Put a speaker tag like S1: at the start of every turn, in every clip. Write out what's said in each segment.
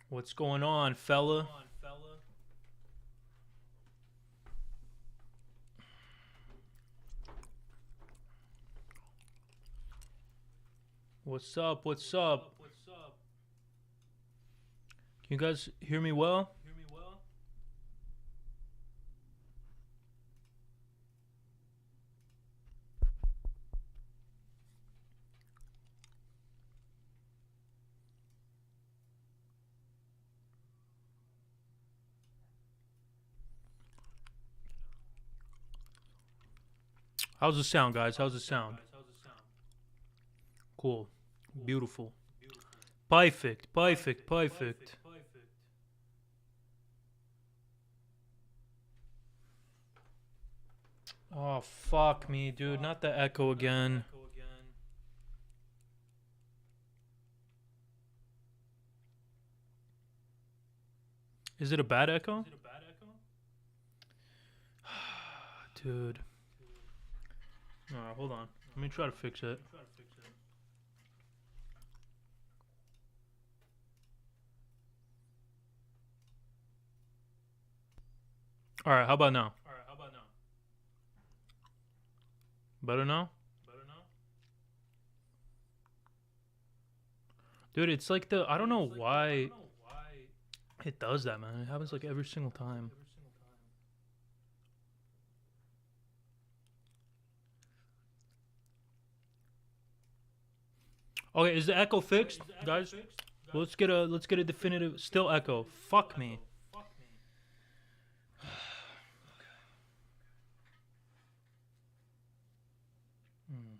S1: What's going on, fella? What's up? What's up? Can you guys hear me well? How's the sound, guys? How's the sound? Cool. Beautiful. Perfect. Perfect. Perfect. Oh, fuck me, dude. Not the echo again. Is it a bad echo? Dude. Alright, hold on. Let me try to fix it. Alright, how about now? Better now? Dude, it's like I don't know why it does that, man. It happens like every single time. Okay, is the echo fixed, guys? Let's get a definitive. Still echo. Fuck me. Hmm.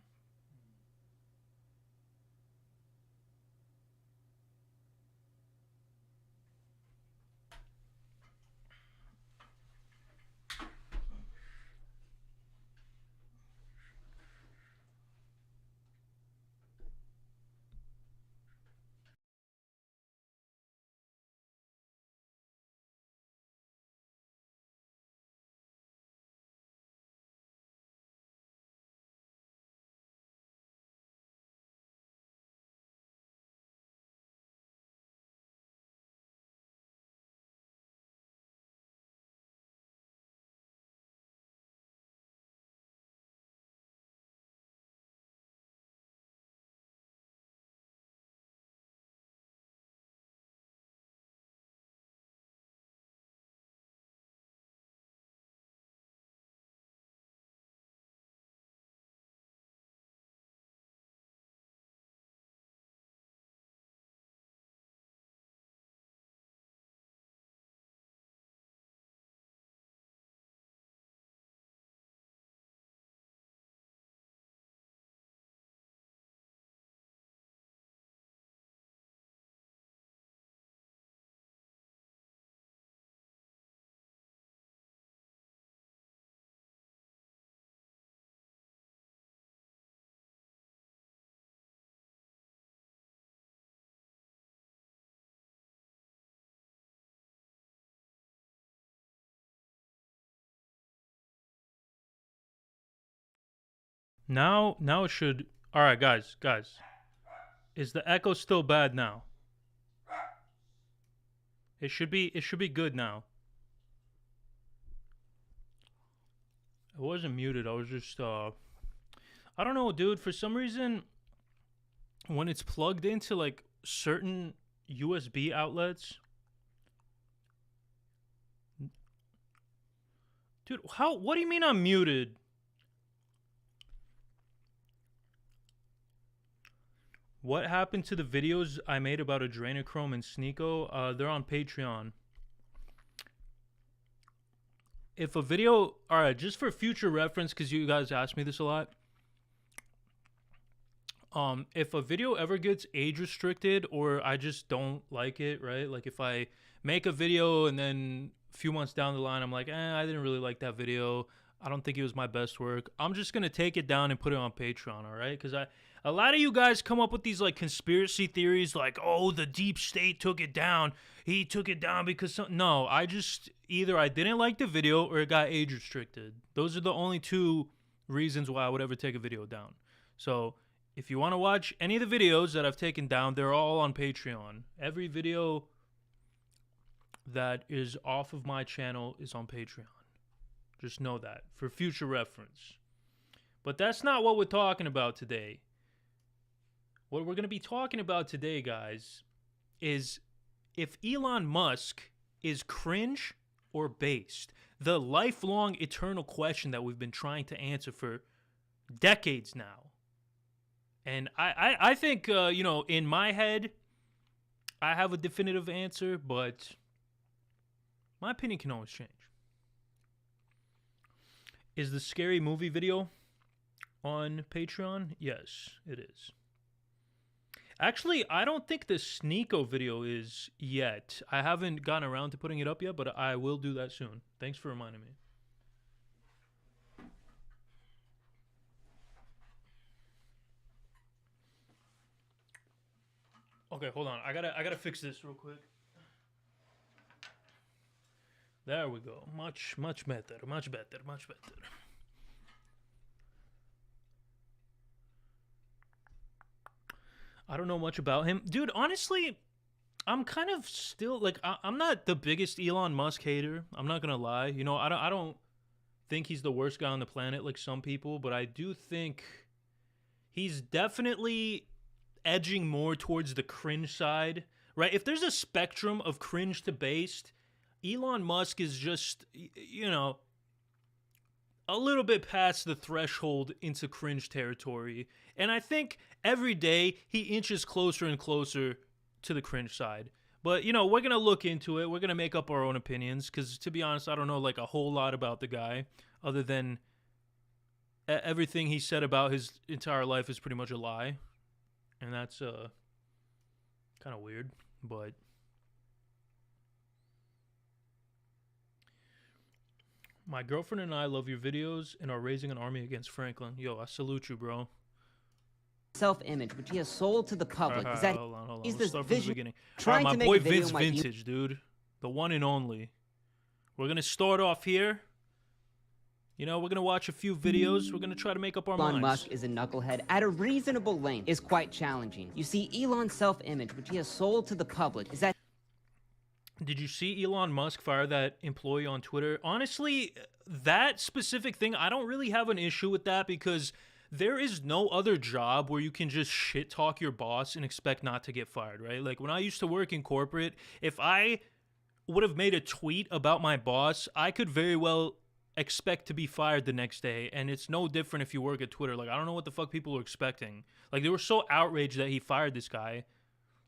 S1: Now it should. All right, guys. Is the echo still bad now? It should be good now. I wasn't muted. I was just I don't know, dude. For some reason, when it's plugged into like certain USB outlets, dude. How? What do you mean I'm muted? What happened to the videos I made about Adrenochrome and Sneeko? They're on Patreon. If a video, all right, just for future reference, because you guys ask me this a lot. If a video ever gets age restricted or I just don't like it, right? Like if I make a video and then a few months down the line I'm like, I didn't really like that video. I don't think it was my best work. I'm just gonna take it down and put it on Patreon, all right? Because a lot of you guys come up with these like conspiracy theories, like, oh, the deep state took it down. He took it down because no, I just either I didn't like the video or it got age restricted. Those are the only two reasons why I would ever take a video down. So if you want to watch any of the videos that I've taken down, they're all on Patreon. Every video that is off of my channel is on Patreon. Just know that for future reference. But that's not what we're talking about today. What we're going to be talking about today, guys, is if Elon Musk is cringe or based. The lifelong, eternal question that we've been trying to answer for decades now. And I think, in my head, I have a definitive answer, but my opinion can always change. Is the scary movie video on Patreon? Yes, it is. Actually, I don't think the Sneeko video is yet. I haven't gotten around to putting it up yet, but I will do that soon. Thanks for reminding me. Okay, hold on. I gotta fix this real quick. There we go. Much better. Much better. Much better. I don't know much about him. Dude, honestly, I'm kind of still, like, I'm not the biggest Elon Musk hater. I'm not gonna lie. You know, I don't think he's the worst guy on the planet like some people, but I do think he's definitely edging more towards the cringe side, right? If there's a spectrum of cringe to based, Elon Musk is just, a little bit past the threshold into cringe territory. And I think every day he inches closer and closer to the cringe side. But, we're going to look into it. We're going to make up our own opinions because, to be honest, I don't know, like, a whole lot about the guy other than everything he said about his entire life is pretty much a lie. And that's kind of weird, but my girlfriend and I love your videos and are raising an army against Franklin. Yo, I salute you, bro.
S2: Self-image, which he has sold to the public. Is that
S1: hold on.
S2: he's
S1: Let's
S2: this
S1: start from the
S2: vision
S1: beginning.
S2: trying
S1: my
S2: to make
S1: boy
S2: a video
S1: Vince Vintage, dude. The one and only. We're going to start off here. We're going to watch a few videos. We're going to try to make up our minds.
S2: Elon Musk is a knucklehead at a reasonable length is quite challenging. You see, Elon's self-image, which he has sold to the public, is that...
S1: Did you see Elon Musk fire that employee on Twitter? Honestly, that specific thing, I don't really have an issue with that because there is no other job where you can just shit talk your boss and expect not to get fired, right? Like when I used to work in corporate, if I would have made a tweet about my boss, I could very well expect to be fired the next day. And it's no different if you work at Twitter. Like, I don't know what the fuck people were expecting. Like, they were so outraged that he fired this guy.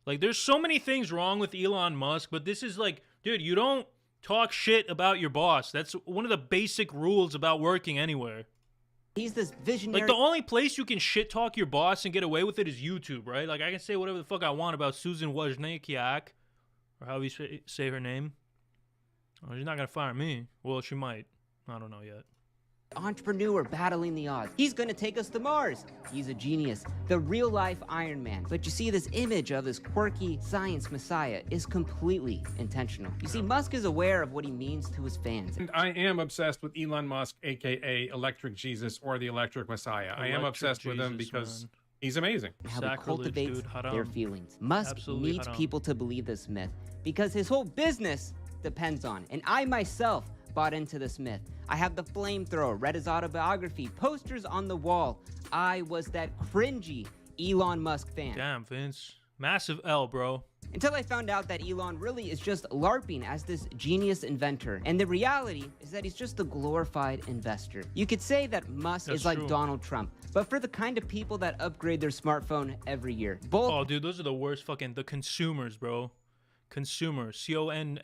S1: Like, there's so many things wrong with Elon Musk, but this is like, dude, you don't talk shit about your boss. That's one of the basic rules about working anywhere.
S2: He's this visionary...
S1: Like, the only place you can shit talk your boss and get away with it is YouTube, right? Like, I can say whatever the fuck I want about Susan Wozniak, or how you say her name. Oh, she's not gonna fire me. Well, she might. I don't know yet.
S2: Entrepreneur battling the odds. He's gonna take us to Mars. He's a genius, the real-life Iron Man. But you see, this image of this quirky science messiah is completely intentional. You see, Musk is aware of what he means to his fans.
S3: And I am obsessed with Elon Musk, aka Electric Jesus or the Electric Messiah. I am obsessed with him because he's amazing.
S2: How he cultivates their feelings. Musk
S1: Absolutely
S2: needs
S1: haram.
S2: people to believe this myth because his whole business depends on it. And I myself bought into this myth. I have the flamethrower, read his autobiography, posters on the wall. I was that cringy Elon Musk fan.
S1: Damn, Vince. Massive L, bro.
S2: Until I found out that Elon really is just LARPing as this genius inventor. And the reality is that he's just a glorified investor. You could say that Musk is like Donald Trump, but for the kind of people that upgrade their smartphone every year.
S1: Oh, dude, those are the worst fucking... The consumers, bro. Consumer. C-O-N-S-O-O-M-E-R.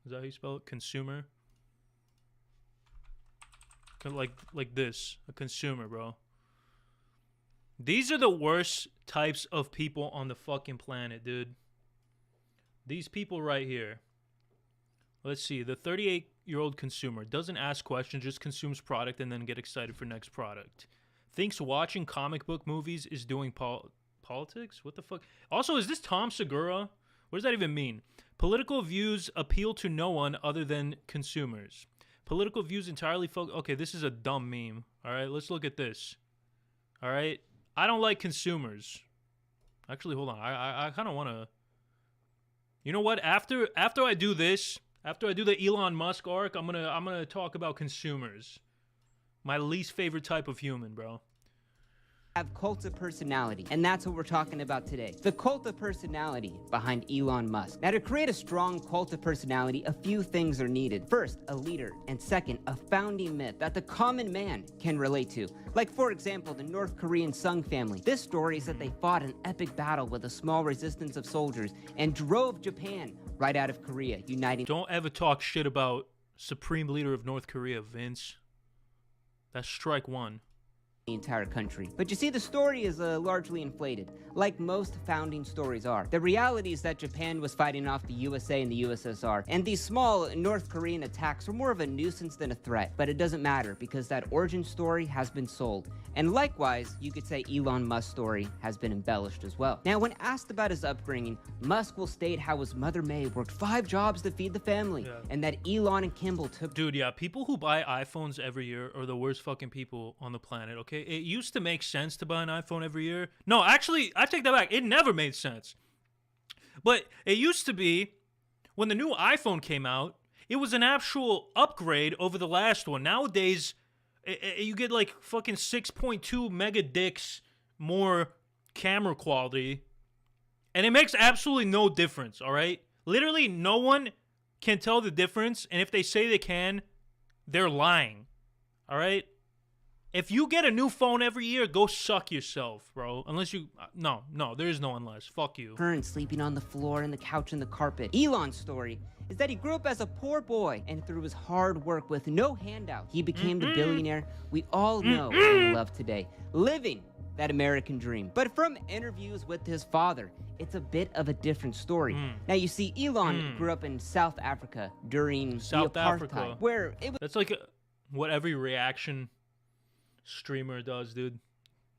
S1: Is that how you spell it? Consumer? Like this. A consumer, bro. These are the worst types of people on the fucking planet, dude. These people right here. Let's see. The 38-year-old consumer doesn't ask questions, just consumes product and then get excited for next product. Thinks watching comic book movies is doing politics? What the fuck? Also, is this Tom Segura? What does that even mean? Political views appeal to no one other than consumers. Political views entirely focus... Okay, this is a dumb meme. All right, let's look at this. All right. I don't like consumers. Actually, hold on. I kind of want to You know what? After I do this, after I do the Elon Musk arc, I'm gonna talk about consumers. My least favorite type of human, bro.
S2: Have cults of personality, and that's what we're talking about today. The cult of personality behind Elon Musk. Now, to create a strong cult of personality, a few things are needed. First, a leader, and second, a founding myth that the common man can relate to. Like, for example, the North Korean Sung family. This story is that they fought an epic battle with a small resistance of soldiers and drove Japan right out of Korea, uniting...
S1: Don't ever talk shit about Supreme Leader of North Korea, Vince. That's strike one.
S2: The entire country. But you see, the story is largely inflated, like most founding stories are. The reality is that Japan was fighting off the USA and the USSR, and these small North Korean attacks were more of a nuisance than a threat. But it doesn't matter, because that origin story has been sold. And likewise, you could say Elon Musk's story has been embellished as well. Now, when asked about his upbringing, Musk will state how his mother May worked 5 jobs to feed the family, and that Elon and Kimball took...
S1: Dude, yeah, people who buy iPhones every year are the worst fucking people on the planet, okay? It used to make sense to buy an iPhone every year. No, actually, I take that back. It never made sense. But it used to be, when the new iPhone came out, it was an actual upgrade over the last one. Nowadays, you get like fucking 6.2 mega dicks more camera quality, and it makes absolutely no difference, all right? Literally, no one can tell the difference, and if they say they can, they're lying, all right? If you get a new phone every year, go suck yourself, bro. Unless you... No, there is no unless. Fuck you.
S2: And sleeping on the floor and the couch and the carpet. Elon's story is that he grew up as a poor boy, and through his hard work with no handout, he became the billionaire we all know and love today, living that American dream. But from interviews with his father, it's a bit of a different story. Now, you see, Elon grew up in South Africa during
S1: South
S2: the apartheid,
S1: Africa,
S2: where it was...
S1: That's like what every reaction streamer does, dude.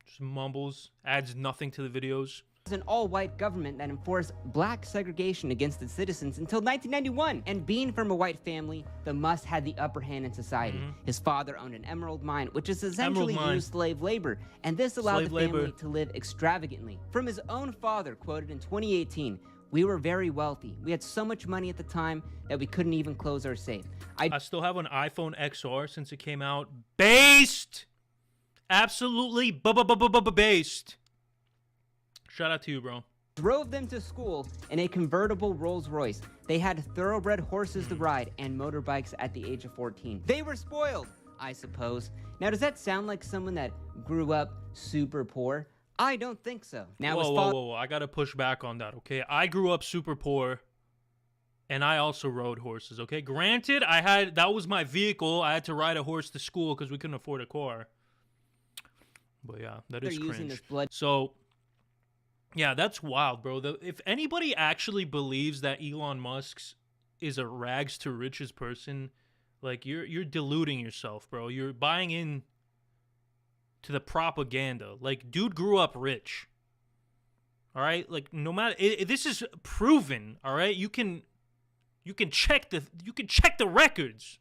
S1: Just mumbles, adds nothing to the videos.
S2: It was an all-white government that enforced black segregation against its citizens until 1991. And being from a white family, the Musk had the upper hand in society. His father owned an emerald mine, which is essentially used slave labor, and this allowed the family to live extravagantly. From his own father, quoted in 2018, "We were very wealthy. We had so much money at the time that we couldn't even close our safe. I
S1: still have an iPhone XR since it came out. Based! Absolutely based. Shout out to you, bro.
S2: Drove them to school in a convertible Rolls Royce. They had thoroughbred horses to ride and motorbikes at the age of 14. They were spoiled, I suppose. Now, does that sound like someone that grew up super poor? I don't think so. Now,
S1: whoa. I gotta push back on that, okay? I grew up super poor, and I also rode horses, okay? Granted, that was my vehicle. I had to ride a horse to school because we couldn't afford a car. But yeah, that is cringe. So, yeah, that's wild, bro. If anybody actually believes that Elon Musk is a rags to riches person, like, you're deluding yourself, bro. You're buying in to the propaganda. Like, dude grew up rich. All right? Like, no matter... this is proven, all right? You can check the records.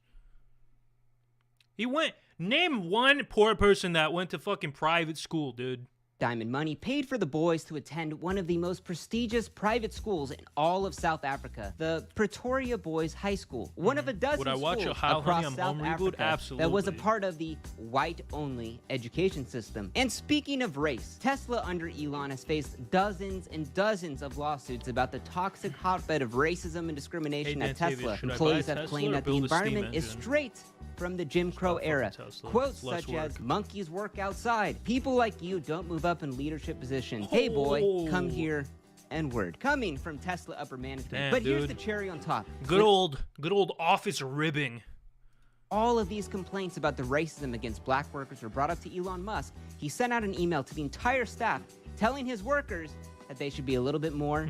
S1: He went... Name one poor person that went to fucking private school, dude.
S2: Diamond Money paid for the boys to attend one of the most prestigious private schools in all of South Africa, the Pretoria Boys High School, one of a dozen schools across South Africa
S1: Absolutely.
S2: that was a part of the white-only education system. And speaking of race, Tesla under Elon has faced dozens and dozens of lawsuits about the toxic hotbed of racism and discrimination at Tesla. Employees have claimed that the environment is straight from the Jim Crow era. Quotes such as, "Monkeys work outside. People like you don't move up in leadership positions. Hey boy, come here." N-word. Coming from Tesla upper management.
S1: Damn,
S2: but
S1: dude.
S2: Here's the cherry on top.
S1: Good old office ribbing.
S2: All of these complaints about the racism against black workers were brought up to Elon Musk. He sent out an email to the entire staff telling his workers that they should be a little bit more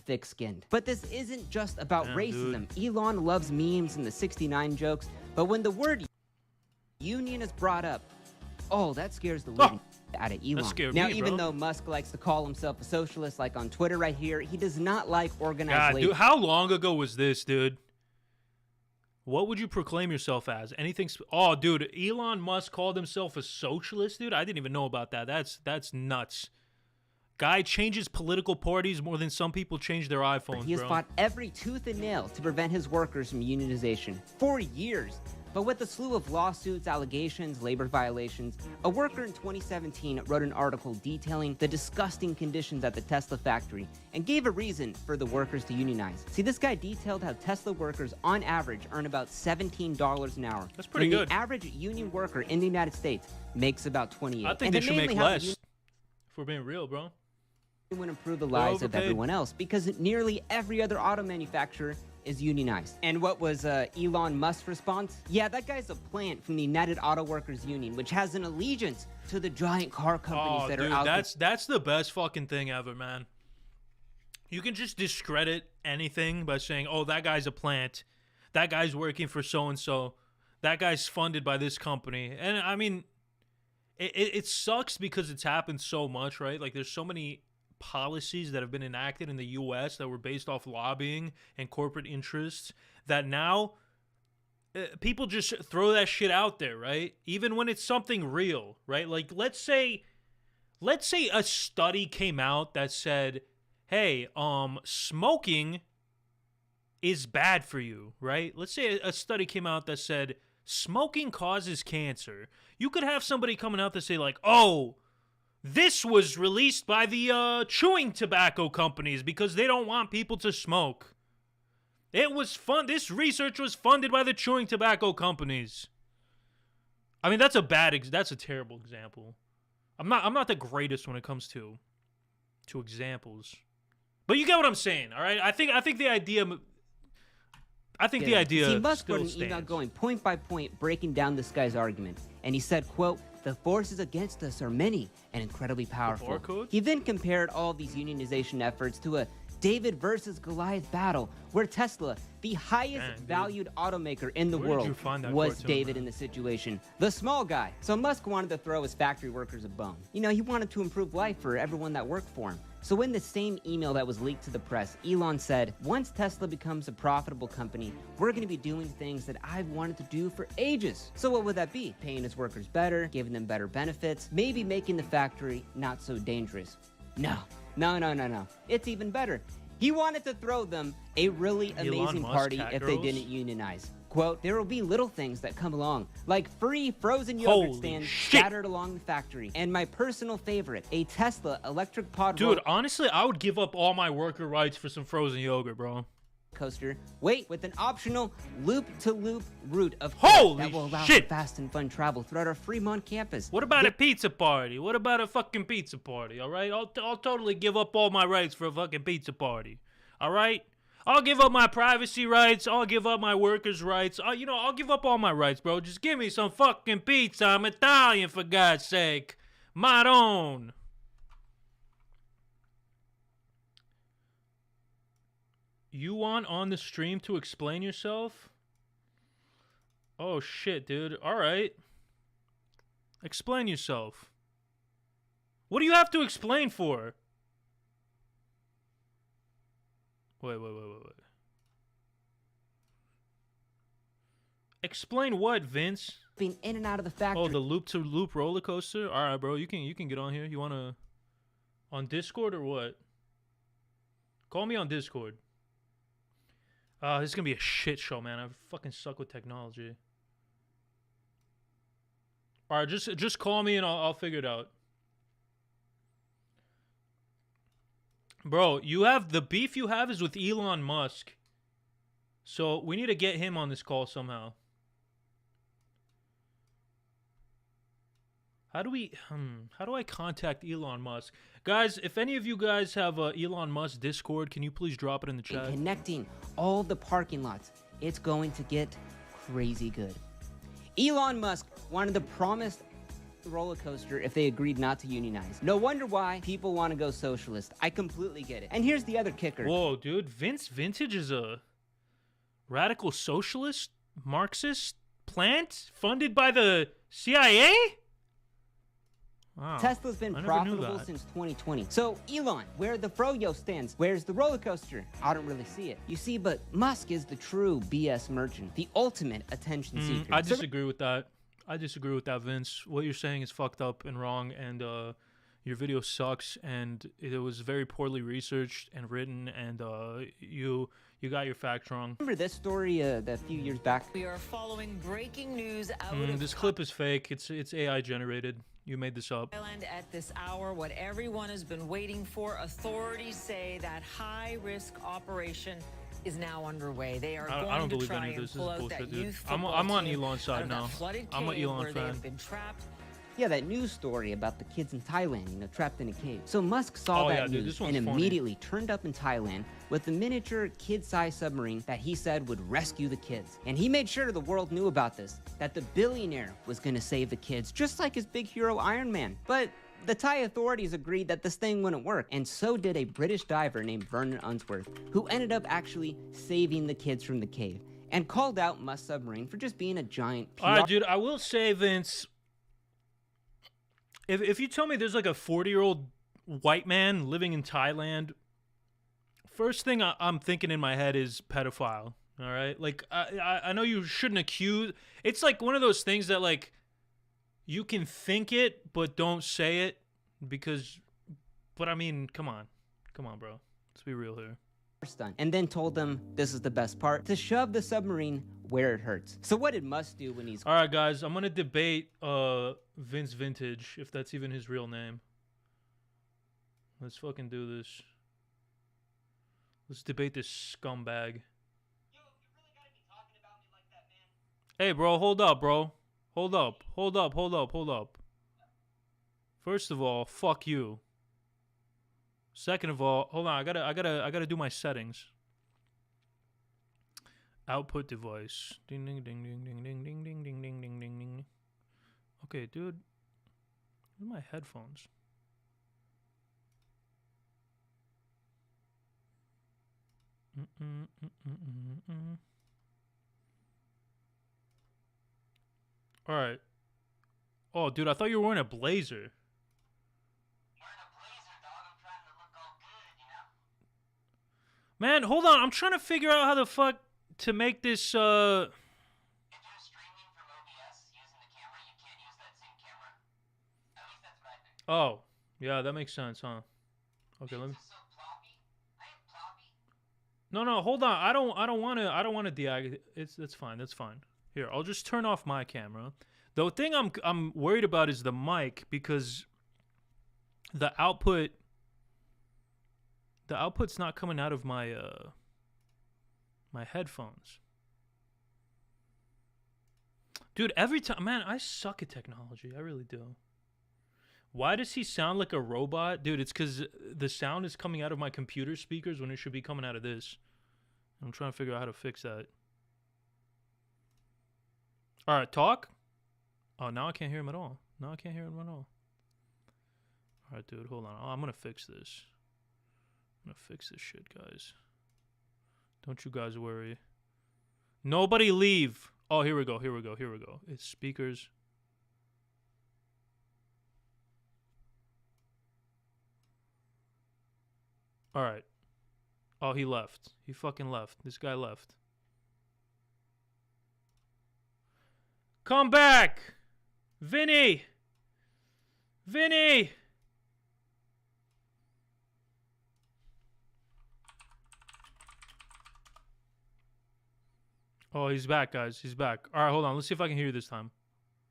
S2: thick-skinned. But this isn't just about racism. Dude. Elon loves memes and the 69 jokes, but when the word union is brought up, that scares the living out of Elon. Now, even though Musk likes to call himself a socialist, like on Twitter right here, he does not like organized labor.
S1: Dude, how long ago was this, dude? What would you proclaim yourself as? Anything? Dude, Elon Musk called himself a socialist, dude? I didn't even know about that. That's nuts. Guy changes political parties more than some people change their iPhones,
S2: He has
S1: bro.
S2: fought every tooth and nail to prevent his workers from unionization for years. But with a slew of lawsuits, allegations, labor violations, a worker in 2017 wrote an article detailing the disgusting conditions at the Tesla factory and gave a reason for the workers to unionize. See, this guy detailed how Tesla workers on average earn about $17 an hour.
S1: That's pretty good.
S2: The average union worker in the United States makes about 28.
S1: I think they should make less. If we're being real, bro.
S2: Would improve the lives of
S1: overpaid.
S2: everyone else because nearly every other auto manufacturer is unionized. And what was Elon Musk's response? Yeah, that guy's a plant from the United Auto Workers Union, which has an allegiance to the giant car companies that
S1: dude,
S2: are out there.
S1: that's the best fucking thing ever, man. You can just discredit anything by saying, oh, that guy's a plant. That guy's working for so-and-so. That guy's funded by this company. And, I mean, it sucks because it's happened so much, right? Like, there's so many policies that have been enacted in the U.S. that were based off lobbying and corporate interests that now people just throw that shit out there, right? Even when it's something real, right? Like, let's say a study came out that said, hey, smoking is bad for you, right? Let's say a study came out that said smoking causes cancer. You could have somebody coming out to say like, oh, this was released by the chewing tobacco companies because they don't want people to smoke. It was fun. This research was funded by the chewing tobacco companies. I mean, that's a terrible example. I'm not the greatest when it comes to examples, but you get what I'm saying, all right? I think the idea.
S2: See, Musk
S1: still
S2: wrote an
S1: stands.
S2: email going point by point, breaking down this guy's argument, and he said, quote, "The forces against us are many and incredibly powerful."
S1: barcode?
S2: He then compared all these unionization efforts to a David versus Goliath battle, where Tesla, the highest valued automaker in the
S1: Where did
S2: world,
S1: you find that
S2: was
S1: cartoon,
S2: David
S1: man?
S2: in the situation, the small guy. So Musk wanted to throw his factory workers a bone. You know, he wanted to improve life for everyone that worked for him. So in the same email that was leaked to the press, Elon said, once Tesla becomes a profitable company, we're going to be doing things that I've wanted to do for ages. So what would that be? Paying his workers better, giving them better benefits, maybe making the factory not so dangerous. No. It's even better. He wanted to throw them a really amazing
S1: Musk
S2: party
S1: cat
S2: if they
S1: girls?
S2: didn't unionize. Quote, there will be little things that come along, like free frozen yogurt
S1: Holy
S2: stands
S1: shit.
S2: scattered along the factory. And my personal favorite, a Tesla electric pod
S1: Dude, honestly, I would give up all my worker rights for some frozen yogurt, bro.
S2: coaster. Wait, with an optional loop-to-loop route of
S1: Holy
S2: that will allow
S1: shit.
S2: for fast and fun travel throughout our Fremont campus.
S1: What about a pizza party? What about a fucking pizza party, all right? I'll totally give up all my rights for a fucking pizza party, all right? I'll give up my privacy rights. I'll give up my workers' rights. I'll give up all my rights, bro. Just give me some fucking pizza. I'm Italian, for God's sake. My own. You want on the stream to explain yourself? Oh, shit, dude. All right. Explain yourself. What do you have to explain for? Wait. Explain what, Vince?
S2: Being in and out of the factory.
S1: Oh, the loop-to-loop roller coaster? All right, bro. You can get on here. You want to... On Discord or what? Call me on Discord. This is going to be a shit show, man. I fucking suck with technology. All right, just call me and I'll figure it out. Bro, the beef you have is with Elon Musk. So we need to get him on this call somehow. How do I contact Elon Musk? Guys, if any of you guys have Elon Musk Discord, can you please drop it in the chat?
S2: Connecting all the parking lots. It's going to get crazy good. Elon Musk wanted the promised roller coaster if they agreed not to unionize. No wonder why people want to go socialist. I completely get it. And here's the other kicker.
S1: Whoa, dude. Vince Vintage is a radical socialist, Marxist plant funded by the CIA? Wow.
S2: Tesla's been profitable since 2020. So, Elon, where the Froyo stands, where's the roller coaster? I don't really see it. You see, but Musk is the true BS merchant, the ultimate attention seeker.
S1: I disagree with that. Vince. What you're saying is fucked up and wrong, and your video sucks, and it was very poorly researched and written, and you got your facts wrong.
S2: Remember this story a few years back?
S4: We are following breaking news out of
S1: This clip is fake. It's AI generated. You made this up.
S4: Thailand at this hour. What everyone has been waiting for. Authorities say that high-risk operation is now underway. They are
S1: I
S4: going
S1: don't
S4: to
S1: believe
S4: try
S1: any of
S4: and
S1: this. This
S4: pull
S1: is
S4: out
S1: bullshit,
S4: that
S1: dude.
S4: youth
S1: I'm
S4: football
S1: on
S4: team
S1: Elon's side
S4: out of that
S1: now.
S4: flooded
S1: I'm an
S4: cave
S1: Elon
S4: where they
S1: fan.
S4: have been trapped.
S2: Yeah, that news story about the kids in Thailand, you know, trapped in a cave. So Musk saw
S1: Oh,
S2: that
S1: yeah, dude,
S2: news
S1: this one's
S2: and
S1: funny.
S2: immediately turned up in Thailand with a miniature kid-sized submarine that he said would rescue the kids. And he made sure the world knew about this, that the billionaire was gonna save the kids, just like his big hero Iron Man. But the Thai authorities agreed that this thing wouldn't work, and so did a British diver named Vernon Unsworth, who ended up actually saving the kids from the cave, and called out Musk Submarine for just being a giant PR.
S1: All right, dude. I will say, Vince, if you tell me there's like a 40-year-old white man living in Thailand, first thing I'm thinking in my head is pedophile. All right, like I know you shouldn't accuse. It's like one of those things that like you can think it but don't say it because. But I mean, come on, bro. Let's be real here.
S2: Stunt, and then told them, this is the best part, to shove the submarine where it hurts. So what did Musk do when he's...
S1: All right, guys, I'm gonna debate Vince Vintage, if that's even his real name. Let's fucking do this. Let's debate this scumbag. Yo, you really gotta be talking about me like that, man. Hey, bro, hold up, bro. Hold up. First of all, fuck you. Second of all, hold on, I gotta do my settings. Output device. Ding ding ding ding ding ding ding ding ding ding ding ding ding. Okay, dude. Where's my headphones? All right. Oh, dude, I thought you were wearing a blazer. Man, hold on. I'm trying to figure out how the fuck to make this,
S5: If you're streaming from OBS using the camera, you can't use that same camera. At least that's what I think.
S1: Oh, yeah, that makes sense, huh? Okay, let me...
S5: So ploppy? I am ploppy.
S1: No, hold on. I don't want to deactivate. That's fine. Here, I'll just turn off my camera. The thing I'm worried about is the mic because the output's not coming out of my my headphones. Dude, every time, man, I suck at technology. I really do. Why does he sound like a robot? Dude, it's because the sound is coming out of my computer speakers when it should be coming out of this. I'm trying to figure out how to fix that. All right, talk. Oh, now I can't hear him at all. All right, dude, hold on. Oh, I'm going to fix this. I'm going to fix this shit, guys. Don't you guys worry. Nobody leave. Oh, here we go. It's speakers. All right. Oh, he left. He fucking left. This guy left. Come back! Vinny! Oh, he's back, guys. He's back. All right, hold on. Let's see if I can hear you this time.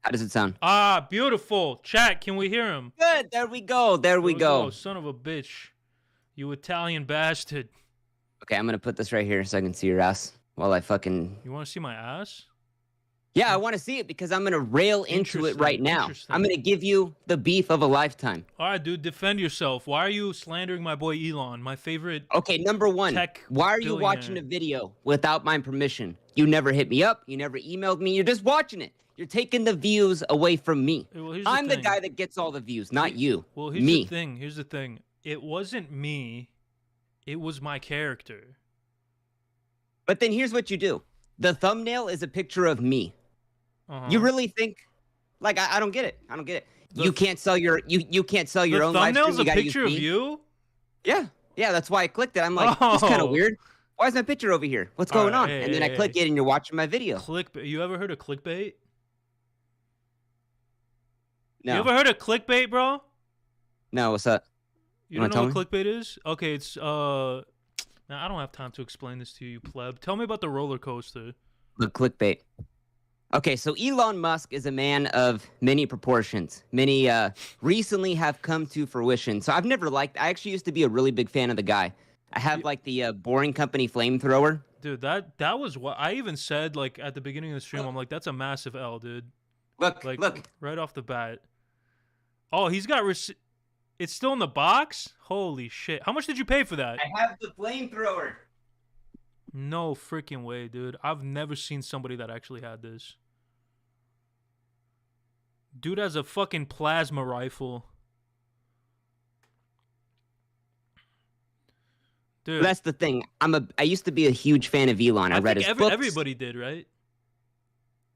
S2: How does it sound?
S1: Ah, beautiful. Chat, can we hear him?
S2: Good, there we go.
S1: Son of a bitch. You Italian bastard.
S2: Okay, I'm gonna put this right here so I can see your ass while I fucking...
S1: You want to see my ass?
S2: Yeah, I want to see it because I'm gonna rail into it right now.
S1: Interesting.
S2: I'm gonna give you the beef of a lifetime.
S1: All right, dude, defend yourself. Why are you slandering my boy Elon, my favorite?
S2: Okay, number one,
S1: tech
S2: why are you watching a video without my permission? You never hit me up. You never emailed me. You're just watching it. You're taking the views away from me.
S1: Well,
S2: I'm the guy that gets all the views, not you.
S1: Well,
S2: me.
S1: Here's the thing. It wasn't me. It was my character.
S2: But then here's what you do. The thumbnail is a picture of me. You really think, like, I don't get it. You can't sell your you can't sell your own live stream.
S1: The thumbnail's a picture of you?
S2: Yeah, that's why I clicked it. I'm like, it's kind of weird. Why is my picture over here? What's going on? And then I click it, and you're watching my video.
S1: Clickbait. You ever heard of clickbait?
S2: No.
S1: You ever heard of clickbait, bro?
S2: No, what's up?
S1: You
S2: wanna
S1: don't know
S2: tell
S1: what clickbait is? Okay, it's now I don't have time to explain this to you, pleb. Tell me about the roller coaster.
S2: The clickbait. Okay, so Elon Musk is a man of many proportions. Many recently have come to fruition. So I've never liked. I actually used to be a really big fan of the guy. I have like the Boring Company flamethrower.
S1: Dude, that was what I even said like at the beginning of the stream. I'm like, that's a massive L, dude.
S2: Look,
S1: Like
S2: look.
S1: right off the bat. Oh, he's got it's still in the box? Holy shit. How much did you pay for that?
S2: I have the flamethrower.
S1: No freaking way, dude. I've never seen somebody that actually had this. Dude has a fucking plasma rifle. Dude,
S2: That's the thing. I used to be a huge fan of Elon. I read
S1: think
S2: his books.
S1: everybody did, right?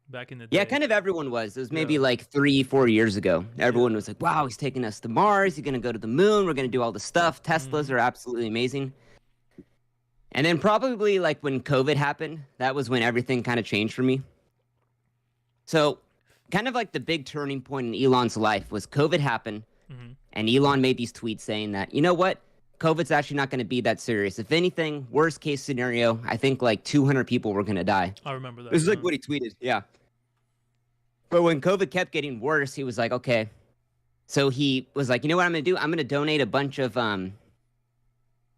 S1: Back in the day.
S2: Yeah, kind of everyone was. It was maybe
S1: Yeah.
S2: like 3-4 years ago. Everyone was like, wow, he's taking us to Mars. He's going to go to the moon. We're going to do all the stuff. Teslas are absolutely amazing. And then probably like when COVID happened, that was when everything kind of changed for me. So kind of like the big turning point in Elon's life was COVID happened. And Elon made these tweets saying that, you know what? COVID's actually not going to be that serious. If anything, worst case scenario, I think like 200 people were going to die.
S1: I remember that.
S2: This is like what he tweeted. Yeah. But when COVID kept getting worse, he was like, okay. So he was like, you know what I'm going to do? I'm going to donate a bunch of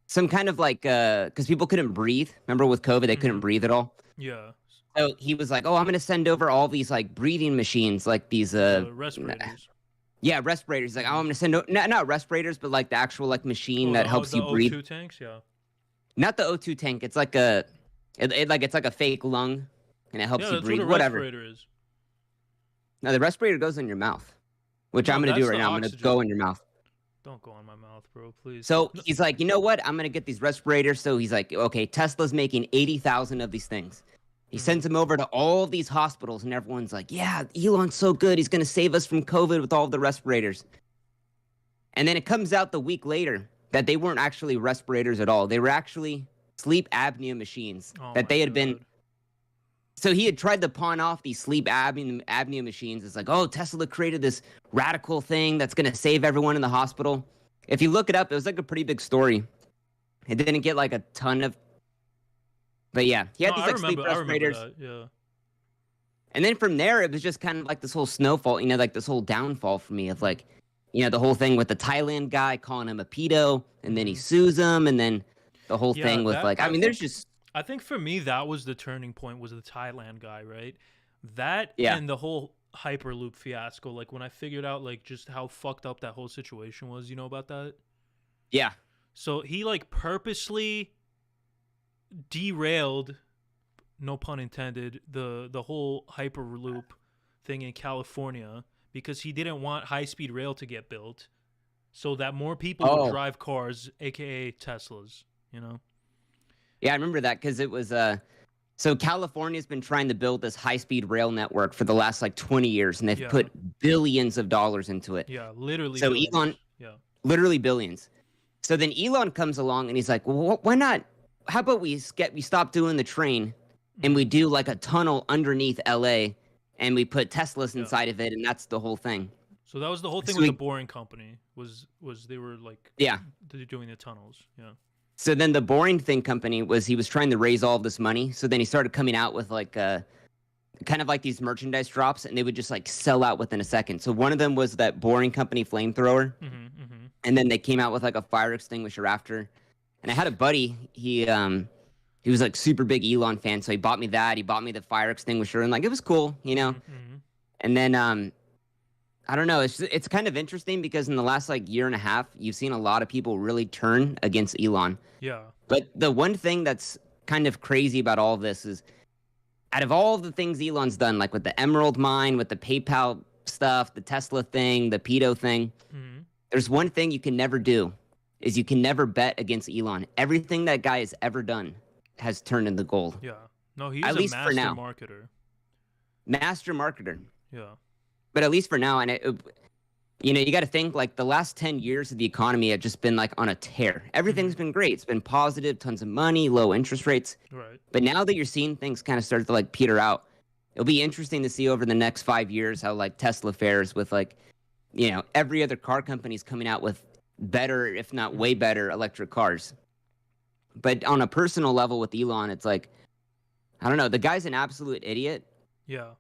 S2: some kind of like because people couldn't breathe. Remember with COVID, they couldn't breathe at all.
S1: Yeah.
S2: So he was like, oh, I'm going to send over all these like breathing machines, like these
S1: Respirators.
S2: yeah, respirators. Like, oh, I'm going to send not respirators, but like the actual like machine that helps you breathe.
S1: O2 tanks, yeah.
S2: Not the O2 tank. It's like it's like a fake lung, and it helps
S1: Yeah,
S2: you
S1: that's
S2: breathe.
S1: what a
S2: Whatever.
S1: respirator is.
S2: No, the respirator goes in your mouth, which
S1: No,
S2: I'm going to do
S1: that's
S2: right
S1: the
S2: now. I'm going to
S1: oxygen.
S2: go in your mouth.
S1: Don't go on my mouth, bro, please.
S2: So he's like, you know what? I'm going to get these respirators. So he's like, okay, Tesla's making 80,000 of these things. He sends them over to all of these hospitals, and everyone's like, yeah, Elon's so good. He's going to save us from COVID with all of the respirators. And then it comes out the week later that they weren't actually respirators at all. They were actually sleep apnea machines that they had been. So he had tried to pawn off these sleep apnea machines. It's like, oh, Tesla created this radical thing that's going to save everyone in the hospital. If you look it up, it was like a pretty big story. It didn't get like a ton of. But yeah, he had these like sleep respirators.
S1: Yeah.
S2: And then from there, it was just kind of like this whole snowfall, you know, like this whole downfall for me of like, you know, the whole thing with the Thailand guy calling him a pedo, and then he sues him, and then the whole thing with like, I mean, there's just.
S1: I think for me, that was the turning point, was the Thailand guy, right? That
S2: Yeah.
S1: and the whole Hyperloop fiasco. Like when I figured out like just how fucked up that whole situation was, you know about that?
S2: Yeah.
S1: So he like purposely derailed, no pun intended, the whole Hyperloop thing in California because he didn't want high-speed rail to get built so that more people would drive cars, aka Teslas, you know?
S2: Yeah, I remember that because it was so California's been trying to build this high-speed rail network for the last like 20 years, and they've put billions of dollars into it.
S1: Yeah, literally.
S2: So
S1: billions.
S2: Elon, literally billions. So then Elon comes along and he's like, well, why not? How about we stop doing the train and we do like a tunnel underneath LA and we put Teslas inside of it, and that's the whole thing.
S1: So that was the whole thing
S2: So
S1: with the Boring Company was they were like they're doing the tunnels. Yeah.
S2: So then the Boring Thing company he was trying to raise all of this money. So then he started coming out with like kind of like these merchandise drops, and they would just like sell out within a second. So one of them was that Boring Company flamethrower. And then they came out with like a fire extinguisher after. And I had a buddy, he was like super big Elon fan, so he bought me that. He bought me the fire extinguisher, and like it was cool, you know. And then I don't know, it's kind of interesting because in the last like year and a half, you've seen a lot of people really turn against Elon.
S1: Yeah.
S2: But the one thing that's kind of crazy about all of this is, out of all of the things Elon's done, like with the Emerald Mine, with the PayPal stuff, the Tesla thing, the pedo thing, there's one thing you can never do, is you can never bet against Elon. Everything that guy has ever done has turned into gold.
S1: Yeah. No, he's
S2: at
S1: a
S2: least for
S1: master
S2: now.
S1: marketer.
S2: Master marketer.
S1: Yeah.
S2: But at least for now, and you know, you got to think like the last 10 years of the economy have just been like on a tear. Everything's been great. It's been positive, tons of money, low interest rates.
S1: Right.
S2: But now that you're seeing things kind of start to like peter out, it'll be interesting to see over the next 5 years how like Tesla fares with like, you know, every other car company's coming out with better, if not way better, electric cars. But on a personal level with Elon, it's like, I don't know. The guy's an absolute idiot.
S1: Yeah.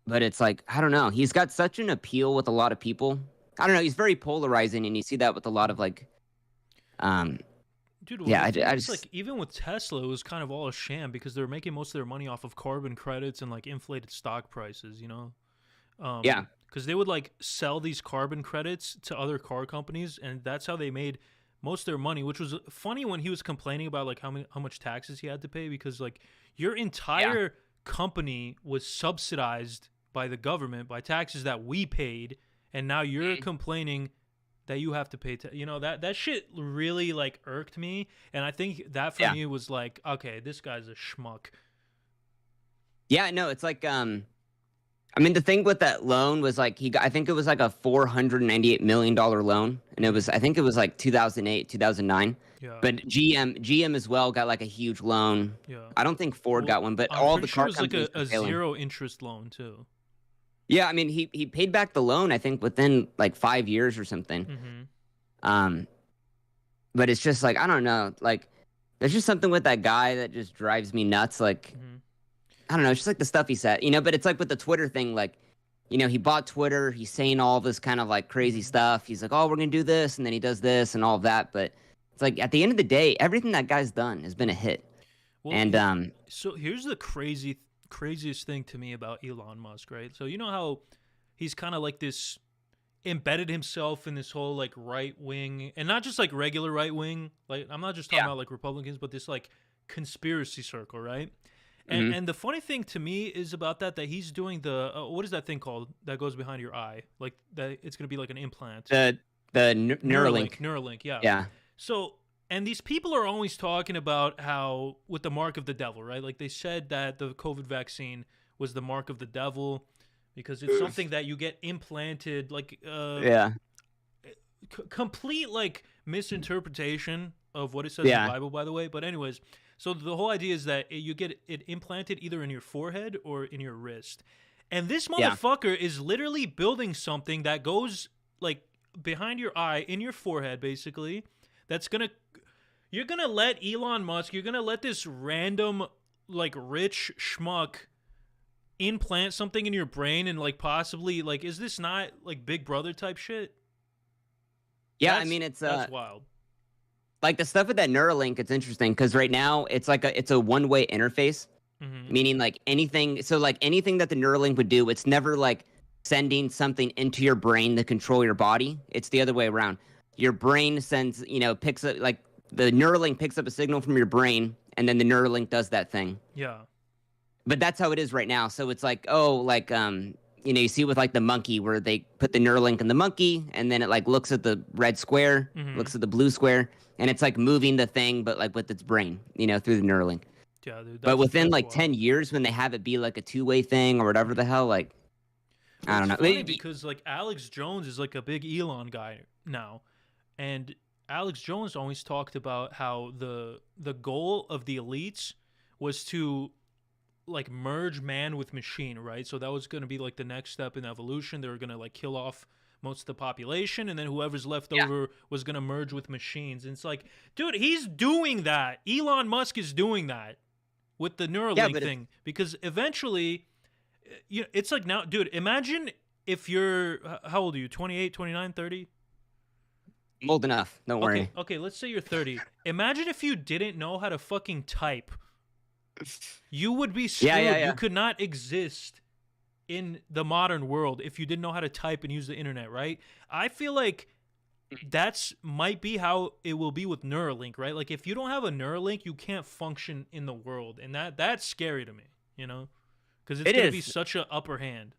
S2: But it's like, I don't know. He's got such an appeal with a lot of people. I don't know. He's very polarizing, and you see that with a lot of like,
S1: Dude,
S2: yeah, I
S1: it's
S2: just
S1: like even with Tesla, it was kind of all a sham because they're making most of their money off of carbon credits and like inflated stock prices, you know?
S2: Yeah.
S1: Because they would like sell these carbon credits to other car companies, and that's how they made most of their money. Which was funny when he was complaining about like how much taxes he had to pay, because like your entire company was subsidized by the government by taxes that we paid, and now you're complaining that you have to pay you know, that shit really like irked me, and I think that for me was like, okay, this guy's a schmuck.
S2: Yeah, no, it's like I mean, the thing with that loan was like I think it was like a $498 million loan, and I think it was like 2008, 2009.
S1: Yeah.
S2: But GM as well got like a huge loan.
S1: Yeah.
S2: I don't think Ford got one, but
S1: I'm
S2: all
S1: pretty
S2: the
S1: sure
S2: car
S1: it was like
S2: companies
S1: a
S2: were failing.
S1: zero interest loan too.
S2: Yeah, I mean, he paid back the loan, I think, within like 5 years or something. But it's just like, I don't know, like there's just something with that guy that just drives me nuts. Like, I don't know, it's just like the stuff he said, you know. But it's like with the Twitter thing, like, you know, he bought Twitter, he's saying all this kind of like crazy stuff. He's like, oh, we're gonna do this, and then he does this and all of that. But it's like at the end of the day, everything that guy's done has been a hit.
S1: Well,
S2: And
S1: so here's the craziest thing to me about Elon Musk, right? So you know how he's kind of like this, embedded himself in this whole like right wing, and not just like regular right wing. Like I'm not just talking about like Republicans, but this like conspiracy circle, right? And the funny thing to me is about that he's doing the what is that thing called that goes behind your eye? Like that it's gonna be like an implant.
S2: the Neuralink.
S1: Neuralink, yeah.
S2: Yeah.
S1: So, and these people are always talking about how with the mark of the devil, right? Like they said that the COVID vaccine was the mark of the devil because it's something that you get implanted, like complete like misinterpretation of what it says in the Bible, by the way. But anyways, so the whole idea is that you get it implanted either in your forehead or in your wrist. And this motherfucker is literally building something that goes like behind your eye, in your forehead, basically. You're gonna let Elon Musk, you're gonna let this random like rich schmuck implant something in your brain and like possibly like, is this not like Big Brother type shit?
S2: Yeah, I mean,
S1: that's wild.
S2: Like the stuff with that Neuralink, it's interesting because right now it's like it's a one-way interface, meaning like anything that the Neuralink would do, it's never like sending something into your brain to control your body. It's the other way around. Your brain sends, picks up, like the Neuralink picks up a signal from your brain, and then the Neuralink does that thing.
S1: Yeah.
S2: But that's how it is right now. So it's like, you see with like the monkey where they put the Neuralink in the monkey, and then it like looks at the red square, looks at the blue square, and it's like moving the thing, but like with its brain, through the Neuralink.
S1: Yeah, dude.
S2: But within like
S1: wild.
S2: 10 years, when they have it be like a two-way thing or whatever the hell, like, I don't know.
S1: It's funny because like Alex Jones is like a big Elon guy now, and Alex Jones always talked about how the goal of the elites was to like merge man with machine, right? So that was going to be like the next step in evolution. They were going to like kill off most of the population, and then whoever's left over was going to merge with machines. And it's like, dude, he's doing that. Elon Musk is doing that with the Neuralink thing, because eventually, it's like now, dude, imagine if you're, how old are you? 28, 29, 30?
S2: I'm old enough. Don't worry.
S1: Okay, let's say you're 30. Imagine if you didn't know how to fucking type. You would be screwed.
S2: Yeah.
S1: You could not exist in the modern world if you didn't know how to type and use the internet, right? I feel like that's might be how it will be with Neuralink, right? Like if you don't have a Neuralink, you can't function in the world, and that's scary to me, because it's going to be such an upper hand.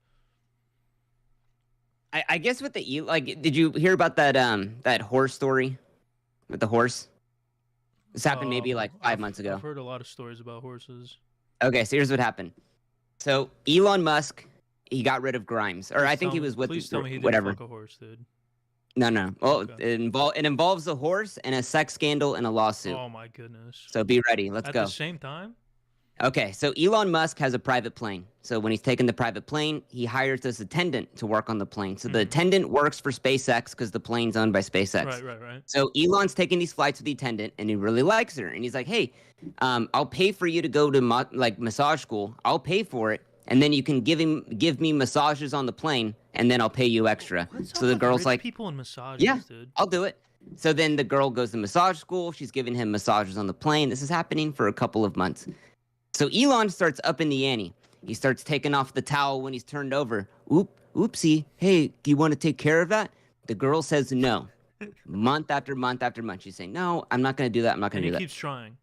S2: I guess with the did you hear about that horse story with the horse? This happened maybe like 5 months ago.
S1: I've heard a lot of stories about horses.
S2: Okay, so here's what happened. So Elon Musk, he got rid of Grimes, or I think he was with
S1: Please tell me he didn't
S2: whatever.
S1: fuck a horse, dude.
S2: No. Well,
S1: Okay.
S2: it involves a horse and a sex scandal and a lawsuit.
S1: Oh my goodness.
S2: So be ready. Let's
S1: At
S2: go.
S1: the same time?
S2: Okay, so Elon Musk has a private plane. So when he's taking the private plane, he hires this attendant to work on the plane. So the attendant works for SpaceX because the plane's owned by SpaceX.
S1: Right.
S2: So Elon's taking these flights with the attendant, and he really likes her. And he's like, "Hey, I'll pay for you to go to massage school. I'll pay for it, and then you can give me massages on the plane, and then I'll pay you extra."
S1: What's
S2: So the girl's
S1: rich
S2: like,
S1: people in massages,
S2: "Yeah,
S1: dude?
S2: I'll do it." So then the girl goes to massage school. She's giving him massages on the plane. This is happening for a couple of months. So Elon starts upping the ante. He starts taking off the towel when he's turned over. Oopsie. Hey, do you want to take care of that? The girl says no. Month after month after month. She's saying, no, I'm not going to do that. I'm not going to do
S1: And
S2: that.
S1: he keeps trying.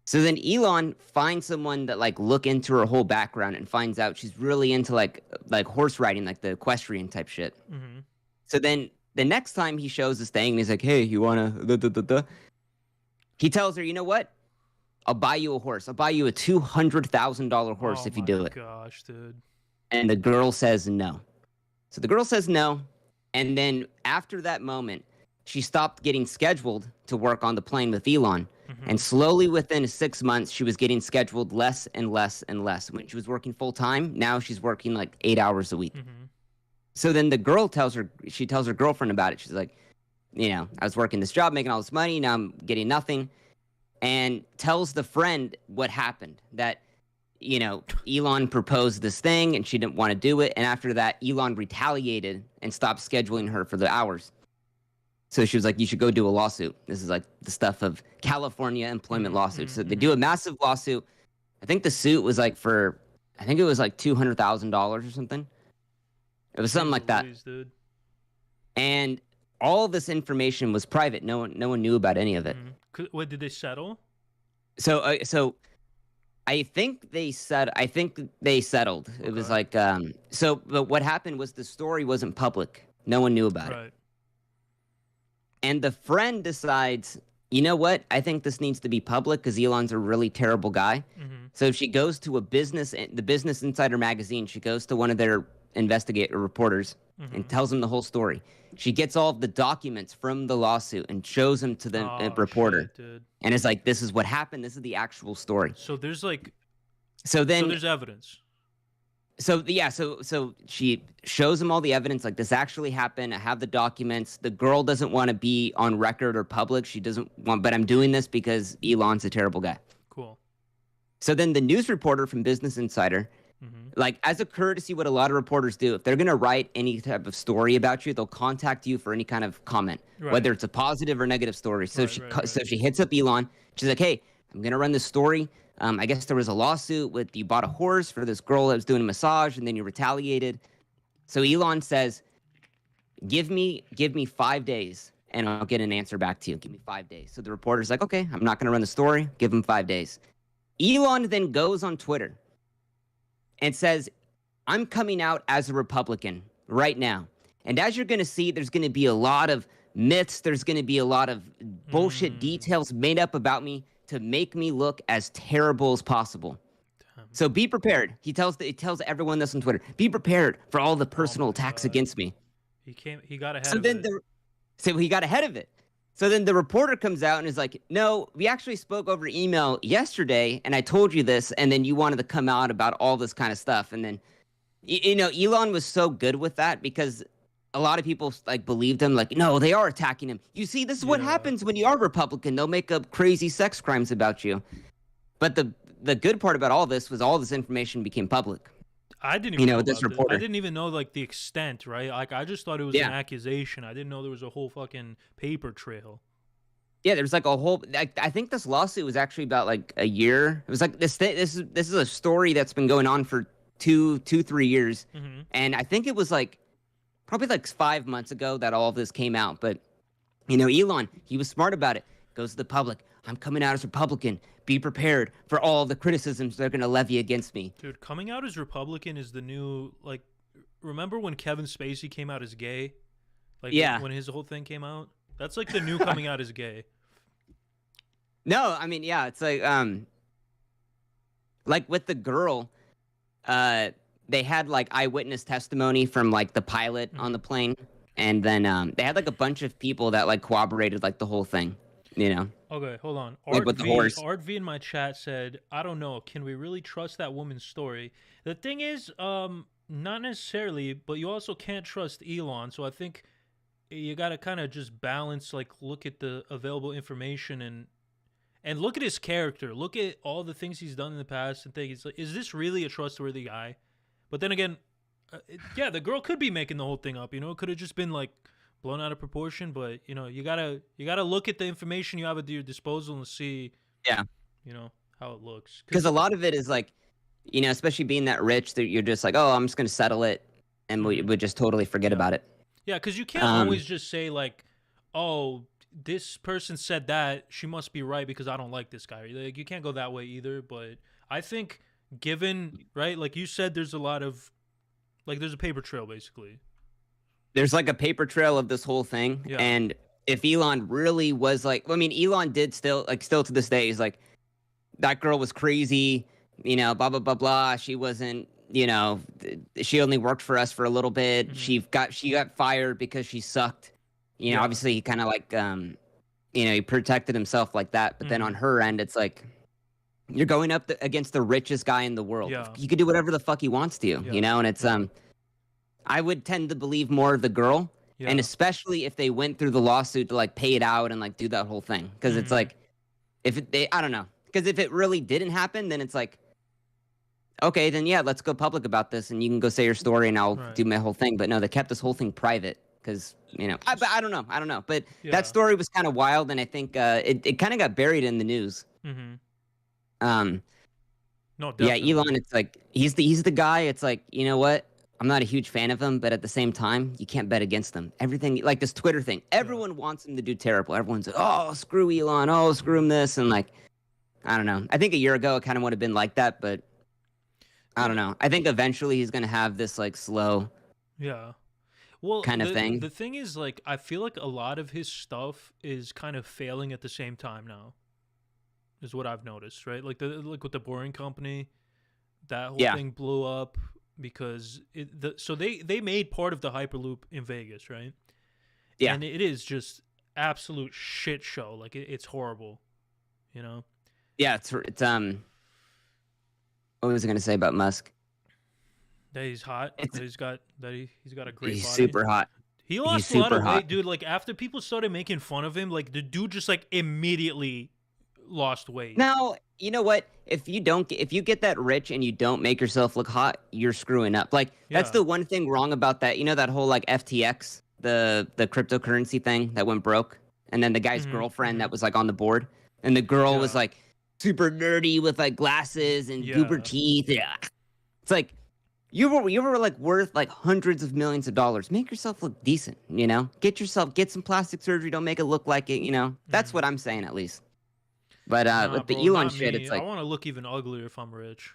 S2: So then Elon finds someone that look into her whole background and finds out she's really into like horse riding, like the equestrian type shit.
S1: Mm-hmm.
S2: So then the next time he shows this thing and he's like, hey, you want to... He tells her, you know what? I'll buy you a horse. I'll buy you a $200,000 horse if you do it.
S1: Oh my gosh, dude.
S2: And the girl says no. So the girl says no. And then after that moment, she stopped getting scheduled to work on the plane with Elon.
S1: Mm-hmm.
S2: And slowly within 6 months, she was getting scheduled less and less and less. When she was working full time, now she's working like 8 hours a week.
S1: Mm-hmm.
S2: So then the girl tells her girlfriend about it. She's like, I was working this job, making all this money. Now I'm getting nothing. And tells the friend what happened, that, Elon proposed this thing and she didn't want to do it. And after that, Elon retaliated and stopped scheduling her for the hours. So she was like, you should go do a lawsuit. This is like the stuff of California employment lawsuits. So they do a massive lawsuit. I think the suit was like $200,000 or something. It was something like that.
S1: Dude.
S2: And all this information was private. No one knew about any of it.
S1: What did they settle?
S2: So I think they settled.
S1: Okay.
S2: It was like but what happened was the story wasn't public. No one knew about it. And the friend decides, you know what? I think this needs to be public because Elon's a really terrible guy.
S1: Mm-hmm.
S2: So she goes to the Business Insider magazine. She goes to one of their reporters and tells him the whole story. She gets all of the documents from the lawsuit and shows them to the reporter.
S1: Shit, dude.
S2: And it's like, this is what happened. This is the actual story.
S1: So there's
S2: So
S1: there's evidence.
S2: So she shows him all the evidence, like, this actually happened. I have the documents. The girl doesn't want to be on record or public. She doesn't want, but I'm doing this because Elon's a terrible guy.
S1: Cool.
S2: So then the news reporter from Business Insider, like, as a courtesy, what a lot of reporters do, if they're going to write any type of story about you, they'll contact you for any kind of comment, whether it's a positive or negative story. So so she hits up Elon. She's like, hey, I'm going to run this story. I guess there was a lawsuit with you bought a horse for this girl that was doing a massage and then you retaliated. So Elon says, give me 5 days and I'll get an answer back to you. Give me 5 days. So the reporter's like, okay, I'm not going to run the story. Give him 5 days. Elon then goes on Twitter and says, I'm coming out as a Republican right now. And as you're going to see, there's going to be a lot of myths. There's going to be a lot of bullshit details made up about me to make me look as terrible as possible. Damn. So be prepared. He tells everyone this on Twitter. Be prepared for all the personal attacks against me.
S1: He got ahead of it.
S2: So he got ahead of it. So then the reporter comes out and is like, no, we actually spoke over email yesterday, and I told you this, and then you wanted to come out about all this kind of stuff. And then, Elon was so good with that because a lot of people believed him. Like, no, they are attacking him. You see, this is what happens when you are Republican. They'll make up crazy sex crimes about you. But the good part about all this was all this information became public.
S1: I didn't even know
S2: this reporter.
S1: I didn't even know the extent, right? Like, I just thought it was an accusation. I didn't know there was a whole fucking paper trail.
S2: Yeah, there's a whole. I think this lawsuit was actually about a year. It was like this is a story that's been going on for 3 years, and I think it was probably 5 months ago that all of this came out. But Elon, he was smart about it. Goes to the public. I'm coming out as Republican. Be prepared for all the criticisms they're going to levy against me.
S1: Dude, coming out as Republican is the new, remember when Kevin Spacey came out as gay? When his whole thing came out? That's the new coming out as gay.
S2: No, I mean, yeah, it's with the girl, they had eyewitness testimony from the pilot on the plane. And then they had a bunch of people that corroborated the whole thing,
S1: Okay, hold on.
S2: Like with the horse.
S1: Art V in my chat said, "I don't know. Can we really trust that woman's story?" The thing is, not necessarily, but you also can't trust Elon. So I think you got to kind of just balance, like, look at the available information and look at his character. Look at all the things he's done in the past and think, it's like, is this really a trustworthy guy? But then again, yeah, the girl could be making the whole thing up. You know, it could have just been like blown out of proportion. But you know, you gotta look at the information you have at your disposal and see,
S2: Yeah.
S1: you know, how it looks.
S2: Because a lot of it is like, you know, especially being that rich, that you're just like, oh, I'm just gonna settle it, and we would just totally forget about it.
S1: Yeah, because you can't always just say like, oh, this person said that, she must be right because I don't like this guy. Like, you can't go that way either. But I think, given, right, like you said, there's a lot of, like, there's a paper trail basically.
S2: There's like a paper trail of this whole thing,
S1: Yeah.
S2: and if Elon really was like, I mean, Elon did still to this day, he's like, that girl was crazy, you know, blah blah blah blah. She wasn't, you know, she only worked for us for a little bit.
S1: Mm-hmm.
S2: She got fired because she sucked. You know,
S1: Yeah.
S2: obviously he kind of like, you know, he protected himself like that. But then on her end, it's like, you're going up against the richest guy in the world.
S1: Yeah.
S2: He could do whatever the fuck he wants to,
S1: Yeah.
S2: you know. And it's I would tend to believe more of the girl,
S1: Yeah.
S2: and especially if they went through the lawsuit to like pay it out and like do that whole thing, because it's like, I don't know, because if it really didn't happen, then it's like, okay, then yeah, let's go public about this, and you can go say your story, and I'll do my whole thing. But no, they kept this whole thing private because, you know, but I don't know. But that story was kind of wild, and I think it kind of got buried in the news.
S1: No, definitely.
S2: Yeah, Elon, it's like he's the guy. It's like, you know what? I'm not a huge fan of him, but at the same time, you can't bet against him. Everything, like this Twitter thing, everyone wants him to do terrible. Everyone's like, oh, screw Elon, oh, screw him this, and like, I don't know. I think a year ago it kind of would have been like that, but I don't know. I think eventually he's gonna have this like slow,
S1: well,
S2: kind of thing.
S1: The thing is, like, I feel like a lot of his stuff is kind of failing at the same time now. Is what I've noticed, right? Like with the Boring Company, that whole thing blew up because so they made part of the Hyperloop in Vegas, right?
S2: Yeah,
S1: and it is just absolute shit show. Like it's horrible, you know.
S2: Yeah, it's what was I gonna say about Musk?
S1: That he's hot. He's got a great body.
S2: He's super hot.
S1: He lost a lot of weight, dude. Like after people started making fun of him, like the dude just like immediately lost weight.
S2: Now, you know what? If you get that rich and you don't make yourself look hot, you're screwing up. Like that's the one thing wrong about that. You know that whole like FTX, the cryptocurrency thing that went broke, and then the guy's girlfriend that was like on the board, and the girl was like super nerdy with like glasses and goober teeth. Yeah, it's like you were like worth like hundreds of millions of dollars. Make yourself look decent. You know, get some plastic surgery. Don't make it look like it. You know, that's what I'm saying at least. But with the Elon shit, it's like
S1: I want to look even uglier if I'm rich,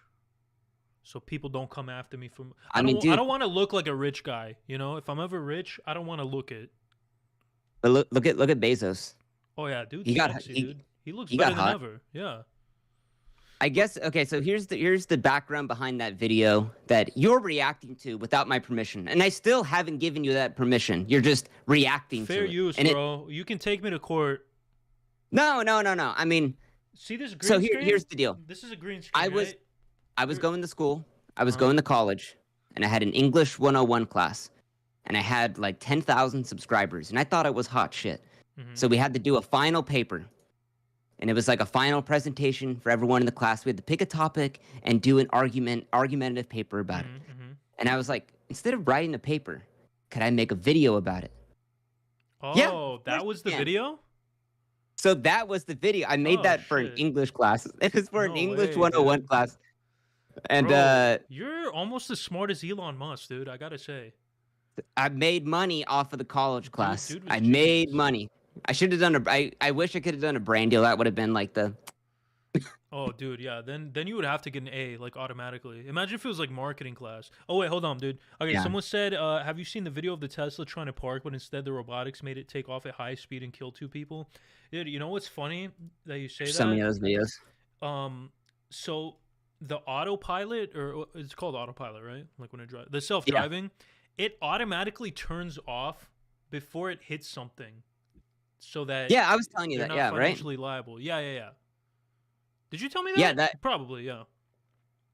S1: so people don't come after me from.
S2: I mean, dude,
S1: I don't want to look like a rich guy. You know, if I'm ever rich, I don't want to look it.
S2: But look at Bezos.
S1: Oh yeah, dude. He looks better than ever. Yeah.
S2: I guess okay. So here's the background behind that video that you're reacting to without my permission, and I still haven't given you that permission. You're just reacting to it.
S1: Fair use, bro. You can take me to court.
S2: No. I mean,
S1: see this green screen?
S2: Here's the deal.
S1: This is a green screen.
S2: I was going to school. I was going to college, and I had an English 101 class, and I had like 10,000 subscribers, and I thought it was hot shit. So we had to do a final paper, and it was like a final presentation for everyone in the class. We had to pick a topic and do an argumentative paper about it. And I was like, instead of writing a paper, could I make a video about it?
S1: Oh, that was the video?
S2: So that was the video. I made that for an English class. It was for an English 101 class. And
S1: bro, you're almost as smart as Elon Musk, dude. I gotta say.
S2: I made money off of the college class. I made money. I should have done I wish I could have done a brand deal. That would have been like the.
S1: Oh, dude, yeah. Then you would have to get an A like automatically. Imagine if it was like marketing class. Oh wait, hold on, dude. Okay, someone said, have you seen the video of the Tesla trying to park, but instead the robotics made it take off at high speed and kill 2 people? Dude, you know what's funny that you say that?
S2: So many of those videos.
S1: So the autopilot, or it's called autopilot, right? Like when it drives, the self-driving, it automatically turns off before it hits something. so that
S2: Yeah, I was telling you
S1: they're
S2: that.
S1: not
S2: Yeah, right.
S1: financially liable. Yeah. Did you tell me that?
S2: Yeah, that.
S1: Probably, yeah.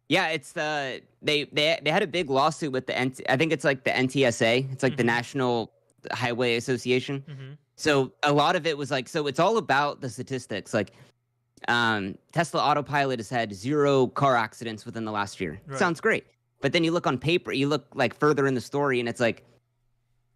S2: Yeah, it's the they had a big lawsuit with the I think it's like the NTSA. It's like the
S1: Mhm.
S2: National Highway Association.
S1: Mhm.
S2: So a lot of it was like, so it's all about the statistics. Like, Tesla Autopilot has had 0 car accidents within the last year.
S1: Right.
S2: Sounds great. But then you look on paper, you look like further in the story, and it's like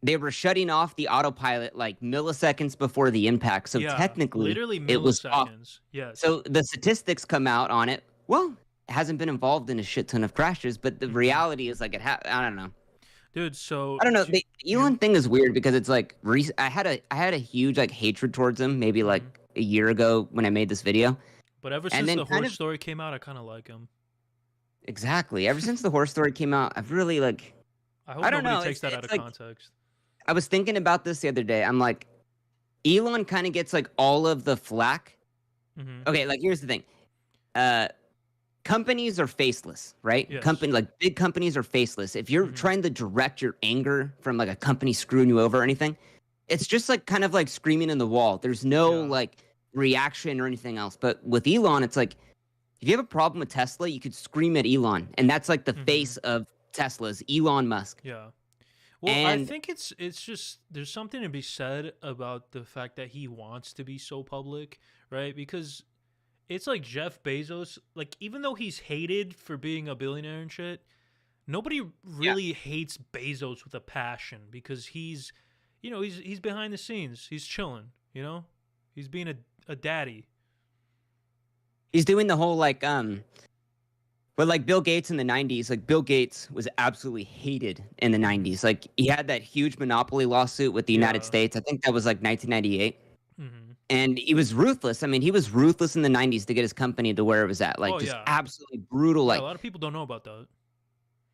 S2: they were shutting off the autopilot like milliseconds before the impact. So
S1: Yeah,
S2: technically,
S1: literally
S2: it was off.
S1: milliseconds. Yes.
S2: So the statistics come out on it. Well, it hasn't been involved in a shit ton of crashes, but the reality is like I don't know.
S1: Dude, so
S2: I don't know. The Elon thing is weird because it's like I had a huge like hatred towards him maybe like a year ago when I made this video.
S1: But ever
S2: And
S1: since
S2: then
S1: the
S2: kind
S1: horse
S2: of-
S1: story came out, I kind of like him.
S2: Exactly. Ever since the horse story came out, I've really like
S1: I hope
S2: I don't
S1: nobody
S2: know,
S1: takes
S2: it's-
S1: that out
S2: it's
S1: of
S2: like-
S1: context.
S2: I was thinking about this the other day. I'm like, Elon kind of gets like all of the flack.
S1: Mhm.
S2: Okay, like here's the thing. Companies are faceless, right?
S1: Yes.
S2: Like big companies are faceless. If you're
S1: Mhm.
S2: trying to direct your anger from like a company screwing you over or anything, it's just like kind of like screaming in the wall. There's no
S1: Yeah.
S2: like reaction or anything else. But with Elon, it's like if you have a problem with Tesla, you could scream at Elon, and that's like the
S1: Mhm.
S2: face of Tesla's Elon Musk.
S1: Yeah. Well, I
S2: And-
S1: think it's just there's something to be said about the fact that he wants to be so public, right? Because it's like Jeff Bezos, like even though he's hated for being a billionaire and shit, nobody really hates Bezos with a passion because he's he's behind the scenes. He's chilling, He's being a daddy.
S2: He's doing the whole like but like Bill Gates in the 90s, like Bill Gates was absolutely hated in the 90s. Like he had that huge monopoly lawsuit with the United
S1: Yeah.
S2: States. I think that was like 1998.
S1: Mhm.
S2: And he was ruthless. I mean, he was ruthless in the 90s to get his company to where it was at. Like
S1: Oh,
S2: just
S1: yeah.
S2: absolutely brutal.
S1: Yeah,
S2: Like
S1: a lot of people don't know about that.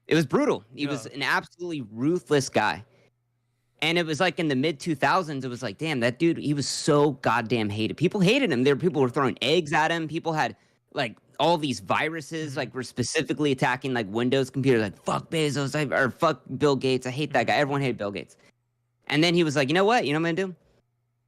S2: it was brutal. He was
S1: Yeah.
S2: an absolutely ruthless guy. And it was like in the mid 2000s, it was like, damn, that dude, he was so goddamn hated. People hated him. People were throwing eggs at him. People had like all these viruses, like were specifically attacking like Windows computers, like fuck Bezos or fuck Bill Gates. I hate that guy. Everyone hated Bill Gates. And then he was like, you know what? You know what I'm gonna do?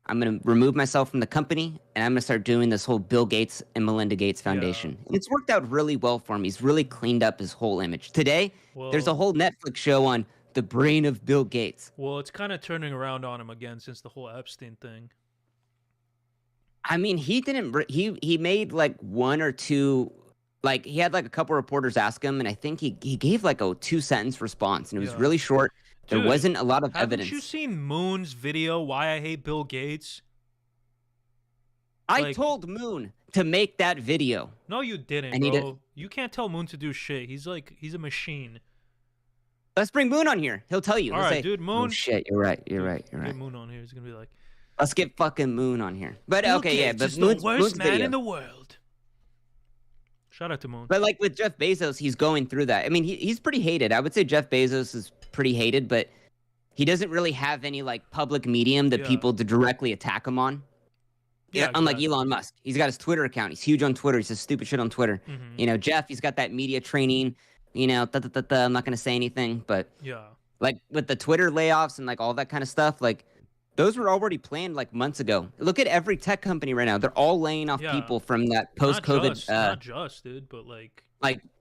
S2: I'm gonna remove myself from the company and I'm gonna start doing this whole Bill Gates and Melinda Gates Foundation. And it's worked out really well for him. He's really cleaned up his whole image. Today, there's a
S1: Well-
S2: whole Netflix show on the brain of Bill Gates.
S1: Well, it's kind of turning around on him again since the whole Epstein thing.
S2: I mean, he didn't. He made like one or two. Like he had like a couple reporters ask him, and I think he gave like a 2-sentence response, and it was
S1: Yeah.
S2: really short. There
S1: Dude,
S2: wasn't a lot of
S1: Haven't
S2: evidence.
S1: you seen Moon's video, Why I Hate Bill Gates?
S2: I
S1: like-
S2: told Moon to make that video.
S1: No, you didn't,
S2: And he did-
S1: bro. You can't tell Moon to do shit. He's a machine.
S2: Let's bring Moon on here. He'll tell you.
S1: All
S2: Let's
S1: right,
S2: say,
S1: dude,
S2: "Oh,
S1: Moon."
S2: shit, you're right. You're
S1: Dude,
S2: right. You're
S1: get
S2: right.
S1: Moon on here. He's gonna be like,
S2: Let's get fucking Moon on here. But
S1: Bill
S2: okay, yeah.
S1: Gates
S2: But
S1: is
S2: Moon's,
S1: the worst
S2: Moon's
S1: man
S2: video.
S1: in the world. Shout out to Moon.
S2: But like with Jeff Bezos, he's going through that. I mean, he's pretty hated. I would say Jeff Bezos is pretty hated, but he doesn't really have any like public medium that
S1: Yeah.
S2: people to directly attack him on.
S1: Yeah,
S2: Unlike
S1: exactly.
S2: Elon Musk, he's got his Twitter account. He's huge on Twitter. He says stupid shit on Twitter.
S1: Mhm.
S2: You know, Jeff, he's got that media training. You know, I'm not gonna say anything, but
S1: Yeah.
S2: like with the Twitter layoffs and like all that kind of stuff, like those were already planned like months ago. Look at every tech company right now; they're all laying off
S1: Yeah.
S2: people from that
S1: Not
S2: post-COVID.
S1: just, not just, dude, but like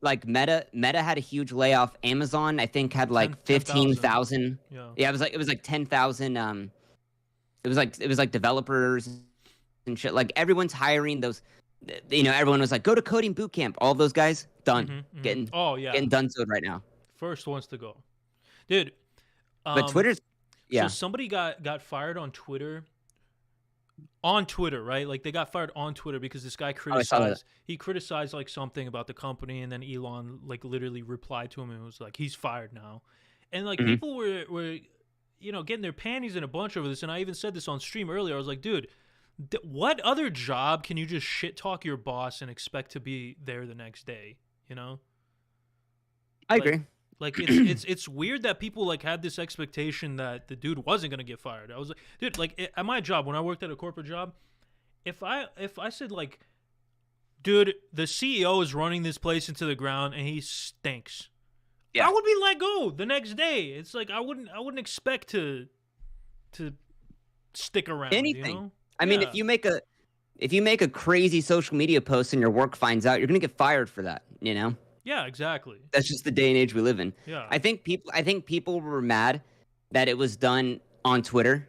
S2: Like Meta had a huge layoff. Amazon, I think, had like 15,000.
S1: yeah.
S2: Yeah, it was like 10,000. It was like developers and shit. Like everyone's hiring those. You know, everyone was like, go to coding boot camp. All those guys done,
S1: Mhm, mhm.
S2: getting
S1: Oh yeah.
S2: getting done right now.
S1: First ones to go, dude.
S2: But Twitter's, yeah,
S1: So somebody got fired on Twitter. On Twitter, right? Like they got fired on Twitter because this guy
S2: I saw that.
S1: criticized like something about the company, and then Elon like literally replied to him and was like, he's fired now. And like
S2: Mhm.
S1: people were getting their panties in a bunch over this. And I even said this on stream earlier. I was like, dude, what other job can you just shit talk your boss and expect to be there the next day? You know?
S2: I
S1: like-
S2: agree.
S1: Like it's weird that people like had this expectation that the dude wasn't gonna get fired. I was like, dude, like at my job when I worked at a corporate job, if I said like, dude, the CEO is running this place into the ground and he stinks,
S2: Yeah.
S1: I would be let go the next day. It's like I wouldn't expect to stick around.
S2: Anything.
S1: You know?
S2: I mean, if you make a crazy social media post and your work finds out, you're gonna get fired for that. You know.
S1: Yeah, exactly.
S2: That's just the day and age we live in.
S1: Yeah.
S2: I think people were mad that it was done on Twitter.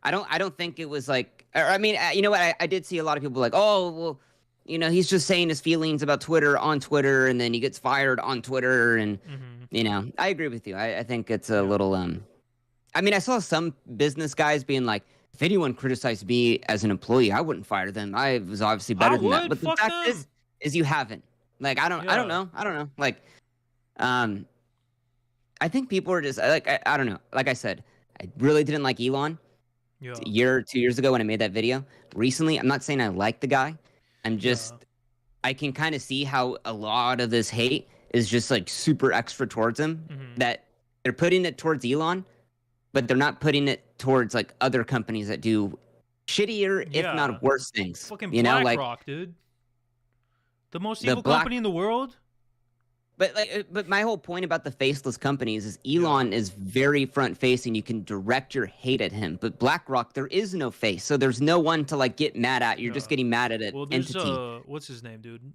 S2: I don't think it was like. I mean, you know what? I did see a lot of people like, oh, well, you know, he's just saying his feelings about Twitter on Twitter, and then he gets fired on Twitter, and you know, I agree with you. I think it's a little. I mean, I saw some business guys being like, if anyone criticized me as an employee, I wouldn't fire them. I was obviously better than that. But the fact is you haven't. Like, I don't know. Like, I think people are just like, I don't know. Like I said, I really didn't like Elon.
S1: Yeah.
S2: A year or 2 years ago when I made that video. Recently, I'm not saying I like the guy. I'm just, I can kind of see how a lot of this hate is just like super extra towards him. That they're putting it towards Elon, but they're not putting it towards like other companies that do shittier, if not worse things.
S1: Fucking
S2: you know,
S1: BlackRock, dude. The most evil company in the world.
S2: But my whole point about the faceless companies is Elon is very front facing. You can direct your hate at him. But BlackRock, there is no face, so there's no one to like get mad at. You're just getting mad at an entity.
S1: What's his name, dude?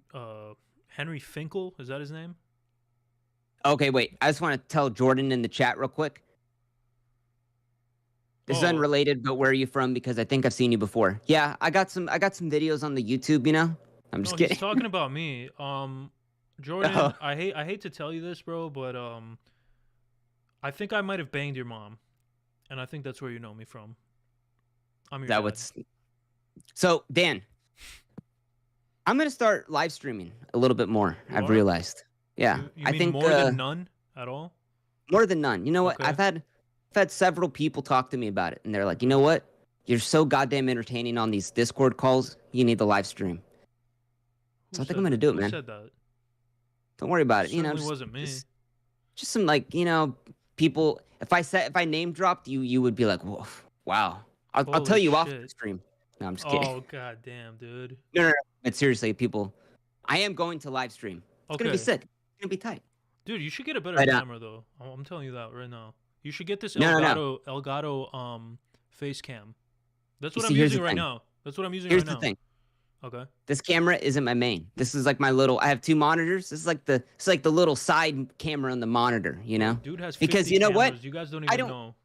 S1: Henry Finkel, is that his name?
S2: Okay, wait. I just want to tell Jordan in the chat real quick. This is unrelated, but where are you from? Because I think I've seen you before. Yeah, I got some videos on the YouTube. You know, I'm just kidding.
S1: He's talking about me. Jordan, I hate to tell you this, bro, but I think I might have banged your mom, and I think that's where you know me from. I'm your dad.
S2: So Dan, I'm gonna start live streaming a little bit more. I've realized. Yeah,
S1: you
S2: I
S1: mean
S2: think
S1: more than none at all.
S2: More than none. You know what?
S1: Okay.
S2: I've had several people talk to me about it, and they're like, you know what? You're so goddamn entertaining on these Discord calls. You need the live stream. So I think I'm gonna do it, man.
S1: Who said that?
S2: Don't worry about it. You know,
S1: wasn't me.
S2: Just some like, you know, people. If I name dropped you, you would be like, whoa, wow. I'll tell you off the stream. No, I'm just kidding.
S1: Oh god damn, dude.
S2: No. But seriously, people, I am going to live stream. It's gonna be sick. It's gonna be tight.
S1: Dude, you should get a better camera though. I'm telling you that right now. You should get this Elgato face cam. That's what I'm using right now. That's what I'm using right now.
S2: Here's the thing.
S1: Okay.
S2: This camera isn't my main. This is like my little. I have two monitors. This is like the little side camera on the monitor. You know.
S1: Dude has 50
S2: because you know
S1: cameras.
S2: what?
S1: You guys don't even know.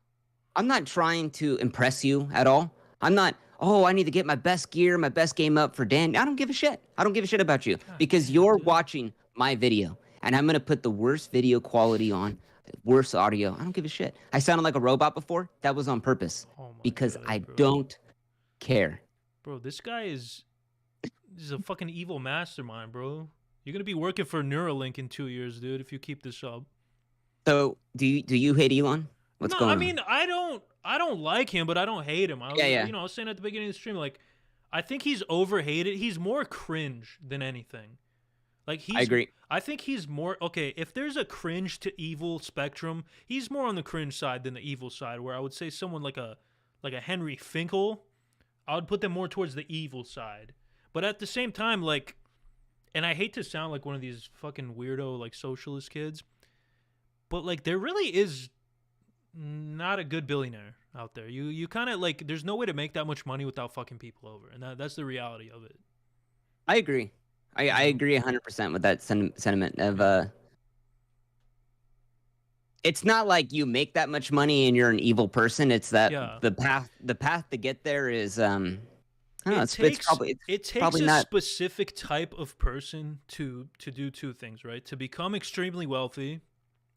S2: I'm not trying to impress you at all. I'm not. Oh, I need to get my best gear, my best game up for Dan. I don't give a shit. I don't give a shit about you because you're watching my video, and I'm gonna put the worst video quality on, worst audio. I don't give a shit. I sounded like a robot before. That was on purpose because I don't care.
S1: Bro, this guy is a fucking evil mastermind, bro. You're gonna be working for Neuralink in 2 years, dude, if you keep this up.
S2: So, do you hate Elon? What's going on?
S1: I mean, I don't like him, but I don't hate him.
S2: Yeah.
S1: You know, I was saying at the beginning of the stream, like, I think he's overhated. He's more cringe than anything. Like, I agree. I think he's more okay. If there's a cringe to evil spectrum, he's more on the cringe side than the evil side. Where I would say someone like a Henry Finkel, I would put them more towards the evil side. But at the same time, like, and I hate to sound like one of these fucking weirdo like socialist kids, but like there really is not a good billionaire out there. You kind of like there's no way to make that much money without fucking people over, and that's the reality of it.
S2: I agree. I agree 100% with that sentiment of it's not like you make that much money and you're an evil person. It's that the path to get there is it takes a
S1: specific type of person to do two things, right? To become extremely wealthy,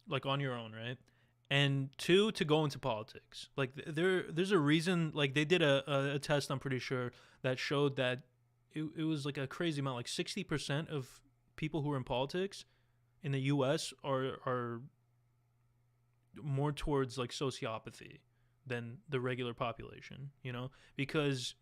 S1: like on your own, right? And two, to go into politics. Like there's a reason. Like they did a test, I'm pretty sure, that showed that it was like a crazy amount. Like 60% of people who are in politics in the U.S. are more towards like sociopathy than the regular population. You know, because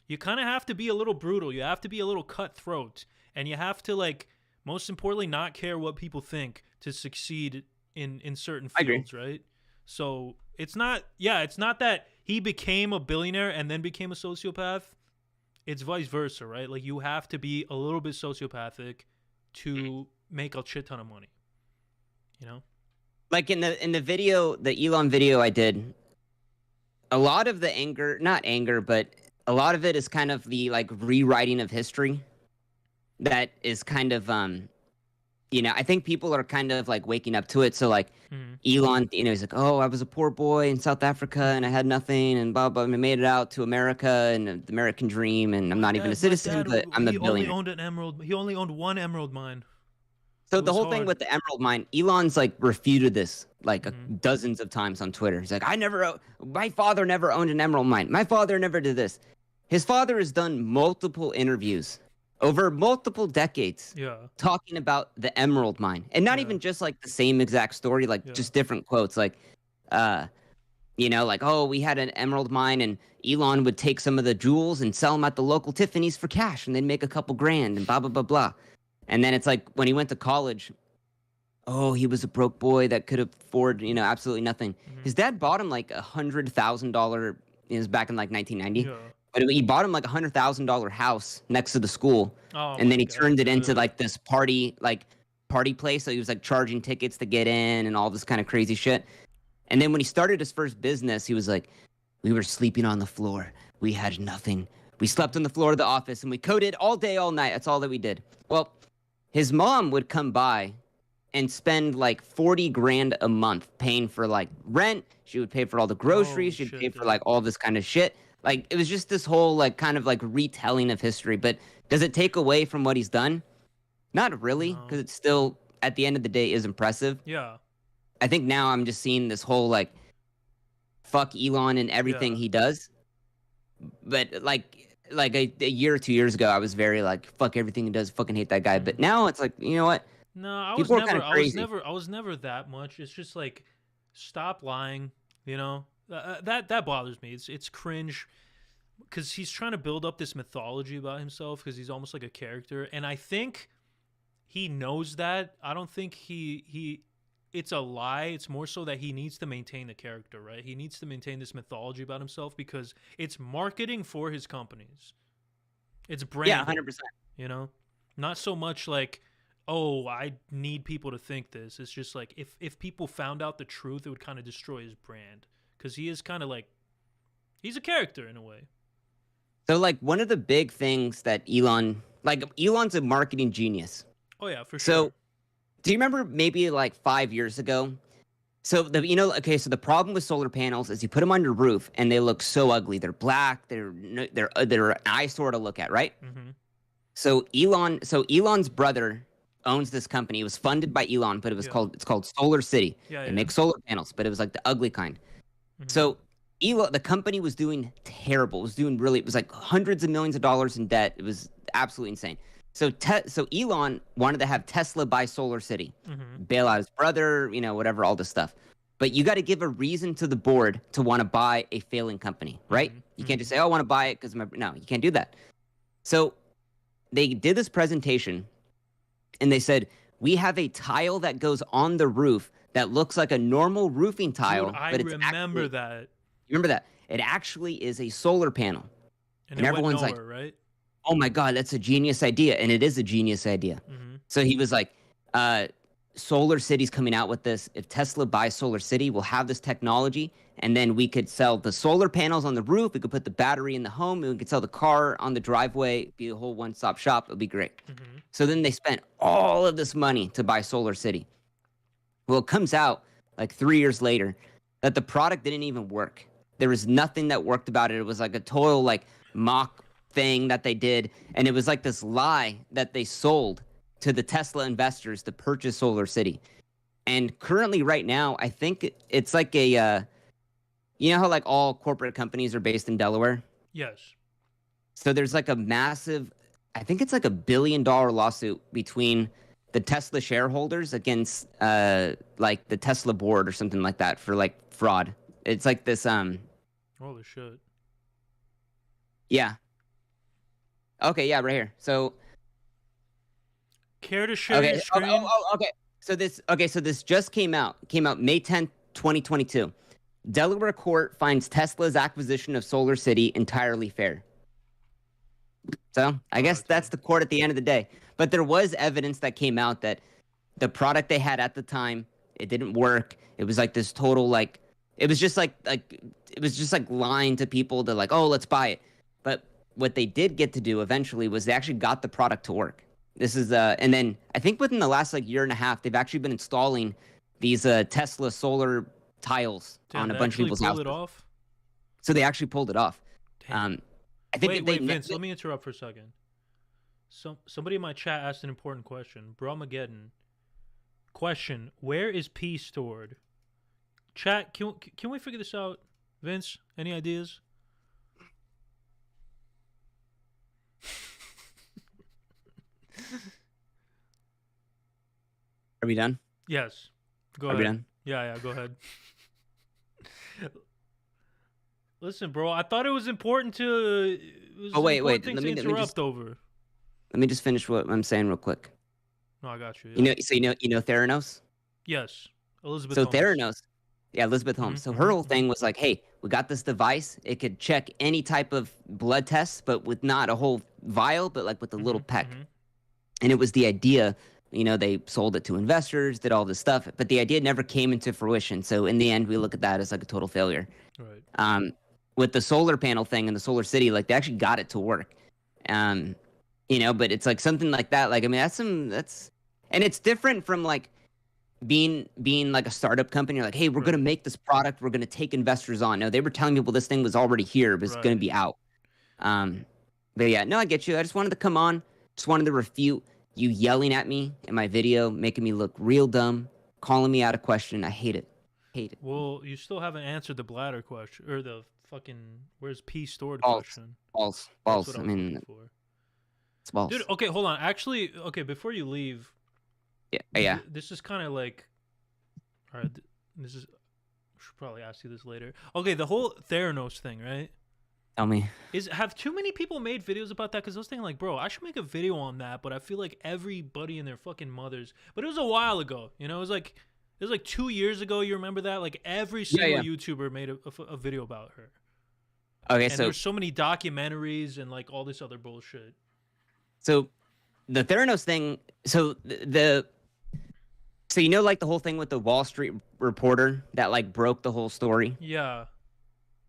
S1: you kind of have to be a little brutal. You have to be a little cutthroat. And you have to, like, most importantly, not care what people think to succeed in certain fields, right? So it's not that he became a billionaire and then became a sociopath. It's vice versa, right? Like, you have to be a little bit sociopathic to make a shit ton of money. You know?
S2: Like in the video, the Elon video I did, a lot of the anger, not anger, but a lot of it is kind of the like rewriting of history that is kind of I think people are kind of like waking up to it. So like Elon, he's like, oh, I was a poor boy in South Africa and I had nothing and blah blah. I made it out to America and the American dream, and I'm not even a citizen, but I'm a billionaire.
S1: He only owned an emerald. He only owned one emerald mine.
S2: So the whole thing with the emerald mine, Elon's like refuted this like dozens of times on Twitter. He's like, my father never owned an emerald mine. My father never did this. His father has done multiple interviews over multiple decades talking about the emerald mine. And not even just like the same exact story, like just different quotes. Like, like, oh, we had an emerald mine and Elon would take some of the jewels and sell them at the local Tiffany's for cash and they'd make a couple grand and blah, blah, blah, blah. And then it's like when he went to college, oh, he was a broke boy that could afford, absolutely nothing. His dad bought him like $100,000. It was back in like 1990. Yeah. But he bought him like $100,000 house next to the school. Oh, and then he turned it into like this party place. So he was like charging tickets to get in and all this kind of crazy shit. And then when he started his first business, he was like, we were sleeping on the floor. We had nothing. We slept on the floor of the office and we coded all day, all night. That's all that we did. Well, his mom would come by and spend like 40 grand a month paying for like rent. She would pay for all the groceries. She'd pay for like all this kind of shit. Like it was just this whole like kind of like retelling of history. But does it take away from what he's done? Not really, because it's still at the end of the day is impressive.
S1: Yeah.
S2: I think now I'm just seeing this whole like fuck Elon and everything he does. But like a year or 2 years ago, I was very like, fuck everything he does, fucking hate that guy. But now it's like, you know what?
S1: No, I was never that much. It's just like, stop lying. That bothers me. It's cringe because he's trying to build up this mythology about himself because he's almost like a character, and I think he knows that. I don't think it's a lie. It's more so that he needs to maintain the character, right? He needs to maintain this mythology about himself because it's marketing for his companies. It's branding. Yeah, 100%. Not so much like, oh, I need people to think this. It's just like if people found out the truth, it would kind of destroy his brand because he is kind of like, he's a character in a way.
S2: So like one of the big things that Elon's a marketing genius.
S1: Oh yeah, for sure.
S2: So do you remember maybe like 5 years ago? So so the problem with solar panels is you put them on your roof and they look so ugly. They're black. They're an eyesore to look at, right? Mm-hmm. So Elon's brother owns this company. It was funded by Elon, but it's called Solar City. They make solar panels, but it was like the ugly kind. Mm-hmm. So the company was doing terrible. It was like hundreds of millions of dollars in debt. It was absolutely insane. So Elon wanted to have Tesla buy Solar City, bail out his brother, whatever, all this stuff. But you got to give a reason to the board to want to buy a failing company, right? You can't just say, oh, I want to buy it because no, you can't do that. So they did this presentation and they said, we have a tile that goes on the roof that looks like a normal roofing tile.
S1: Dude, I remember that.
S2: You remember that? It actually is a solar panel.
S1: And everyone's like, right?
S2: Oh my God, that's a genius idea. And it is a genius idea. Mm-hmm. So he was like, Solar City's coming out with this. If Tesla buys Solar City, we'll have this technology. And then we could sell the solar panels on the roof. We could put the battery in the home. And we could sell the car on the driveway. Be a whole one-stop shop. It'll be great. Mm-hmm. So then they spent all of this money to buy Solar City. Well, it comes out like 3 years later that the product didn't even work. There was nothing that worked about it. It was like a total like mock thing that they did, and it was like this lie that they sold to the Tesla investors to purchase Solar City. And currently right now, I think it's like a how like all corporate companies are based in Delaware?
S1: Yes.
S2: So there's like a massive, I think it's like $1 billion lawsuit between the Tesla shareholders against like the Tesla board or something like that for like fraud. It's like this
S1: holy shit.
S2: Yeah. Okay, yeah, right here. So,
S1: care to share your screen?
S2: Okay. So this just came out. Came out May 10th, 2022. Delaware court finds Tesla's acquisition of Solar City entirely fair. So, I guess that's the court at the end of the day. But there was evidence that came out that the product they had at the time, it didn't work. It was like this total It was just like it was just like lying to people to like, oh, let's buy it. But what they did get to do eventually was they actually got the product to work. This is and then I think within the last like year and a half, they've actually been installing these Tesla solar tiles on a bunch of people's houses. Off? So they actually pulled it off. I think
S1: wait, Vince, let me interrupt for a second. Somebody in my chat asked an important question. Bromageddon. Question: where is P stored? Chat, can we figure this out? Vince, any ideas?
S2: Are we done?
S1: Yes. Go ahead.
S2: Are we done?
S1: Yeah, go ahead. Listen, bro, I thought it was important to.
S2: Wait.
S1: Let me
S2: just finish what I'm saying real quick.
S1: No, I got you.
S2: Yeah. You know Theranos?
S1: Yes, Elizabeth.
S2: So
S1: Holmes.
S2: Theranos, yeah, Elizabeth Holmes. So her whole thing was like, hey, we got this device. It could check any type of blood test, but with not a whole vial, but like with a little peck. And it was the idea. They sold it to investors, did all this stuff, but the idea never came into fruition. So in the end, we look at that as like a total failure.
S1: Right.
S2: With the solar panel thing and the solar city, like they actually got it to work. But it's like something like that. Like, I mean, and it's different from like being like a startup company. You're like, hey, we're going to make this product. We're going to take investors on. No, they were telling people this thing was already here, but it's going to be out. But yeah, no, I get you. I just wanted to come on. Just wanted to refute you yelling at me in my video, making me look real dumb, calling me out of question. I hate it.
S1: Well, you still haven't answered the bladder question or the fucking where's P stored
S2: balls.
S1: question.
S2: Balls. I mean, it's balls.
S1: Dude, okay, hold on. Actually, okay, before you leave.
S2: Yeah.
S1: This is kind of like, all right. This is. I should probably ask you this later. Okay, the whole Theranos thing, right?
S2: Tell me.
S1: Have too many people made videos about that? Because I was thinking, like, bro, I should make a video on that, but I feel like everybody and their fucking mothers. But it was a while ago, It was like 2 years ago. You remember that? Like every single YouTuber made a video about her.
S2: Okay,
S1: and there's so many documentaries and like all this other bullshit.
S2: So, the Theranos thing. So like the whole thing with the Wall Street reporter that like broke the whole story.
S1: Yeah.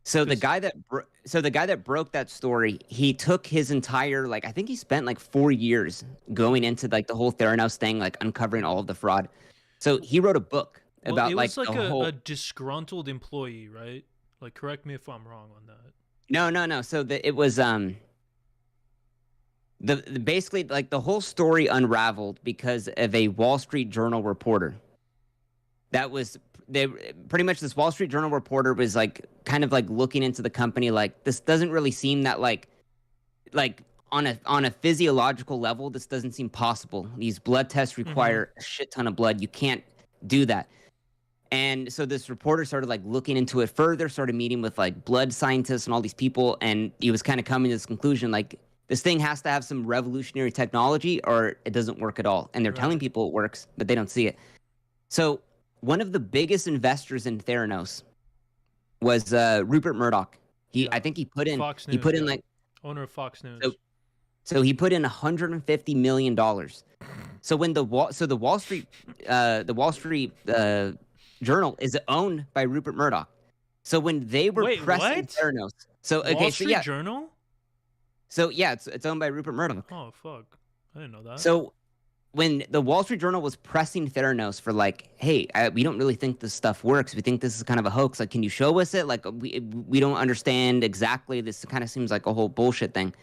S2: So the guy that broke that story, he took his entire I think he spent like 4 years going into like the whole Theranos thing, like uncovering all of the fraud. So he wrote a book about
S1: it was like
S2: a
S1: disgruntled employee, right? Like, correct me if I'm wrong on that.
S2: No. So it was basically like the whole story unraveled because of a Wall Street Journal reporter. Pretty much this Wall Street Journal reporter was like kind of like looking into the company like this doesn't really seem that like on a physiological level this doesn't seem possible. These blood tests require a shit ton of blood. You can't do that. And so this reporter started like looking into it further, started meeting with like blood scientists and all these people, and he was kind of coming to this conclusion like this thing has to have some revolutionary technology or it doesn't work at all. And they're telling people it works, but they don't see it. So one of the biggest investors in Theranos was Rupert Murdoch. I think he put in
S1: Fox News,
S2: in like
S1: owner of Fox News.
S2: So he put in $150 million. So when the Wall Street Journal is owned by Rupert Murdoch. So when they were pressing Theranos,
S1: Wall Street Journal.
S2: So yeah, it's owned by Rupert Murdoch.
S1: Oh fuck, I didn't know that.
S2: So when the Wall Street Journal was pressing Theranos for like, hey, we don't really think this stuff works. We think this is kind of a hoax. Like, can you show us it? Like, we don't understand exactly. This kind of seems like a whole bullshit thing.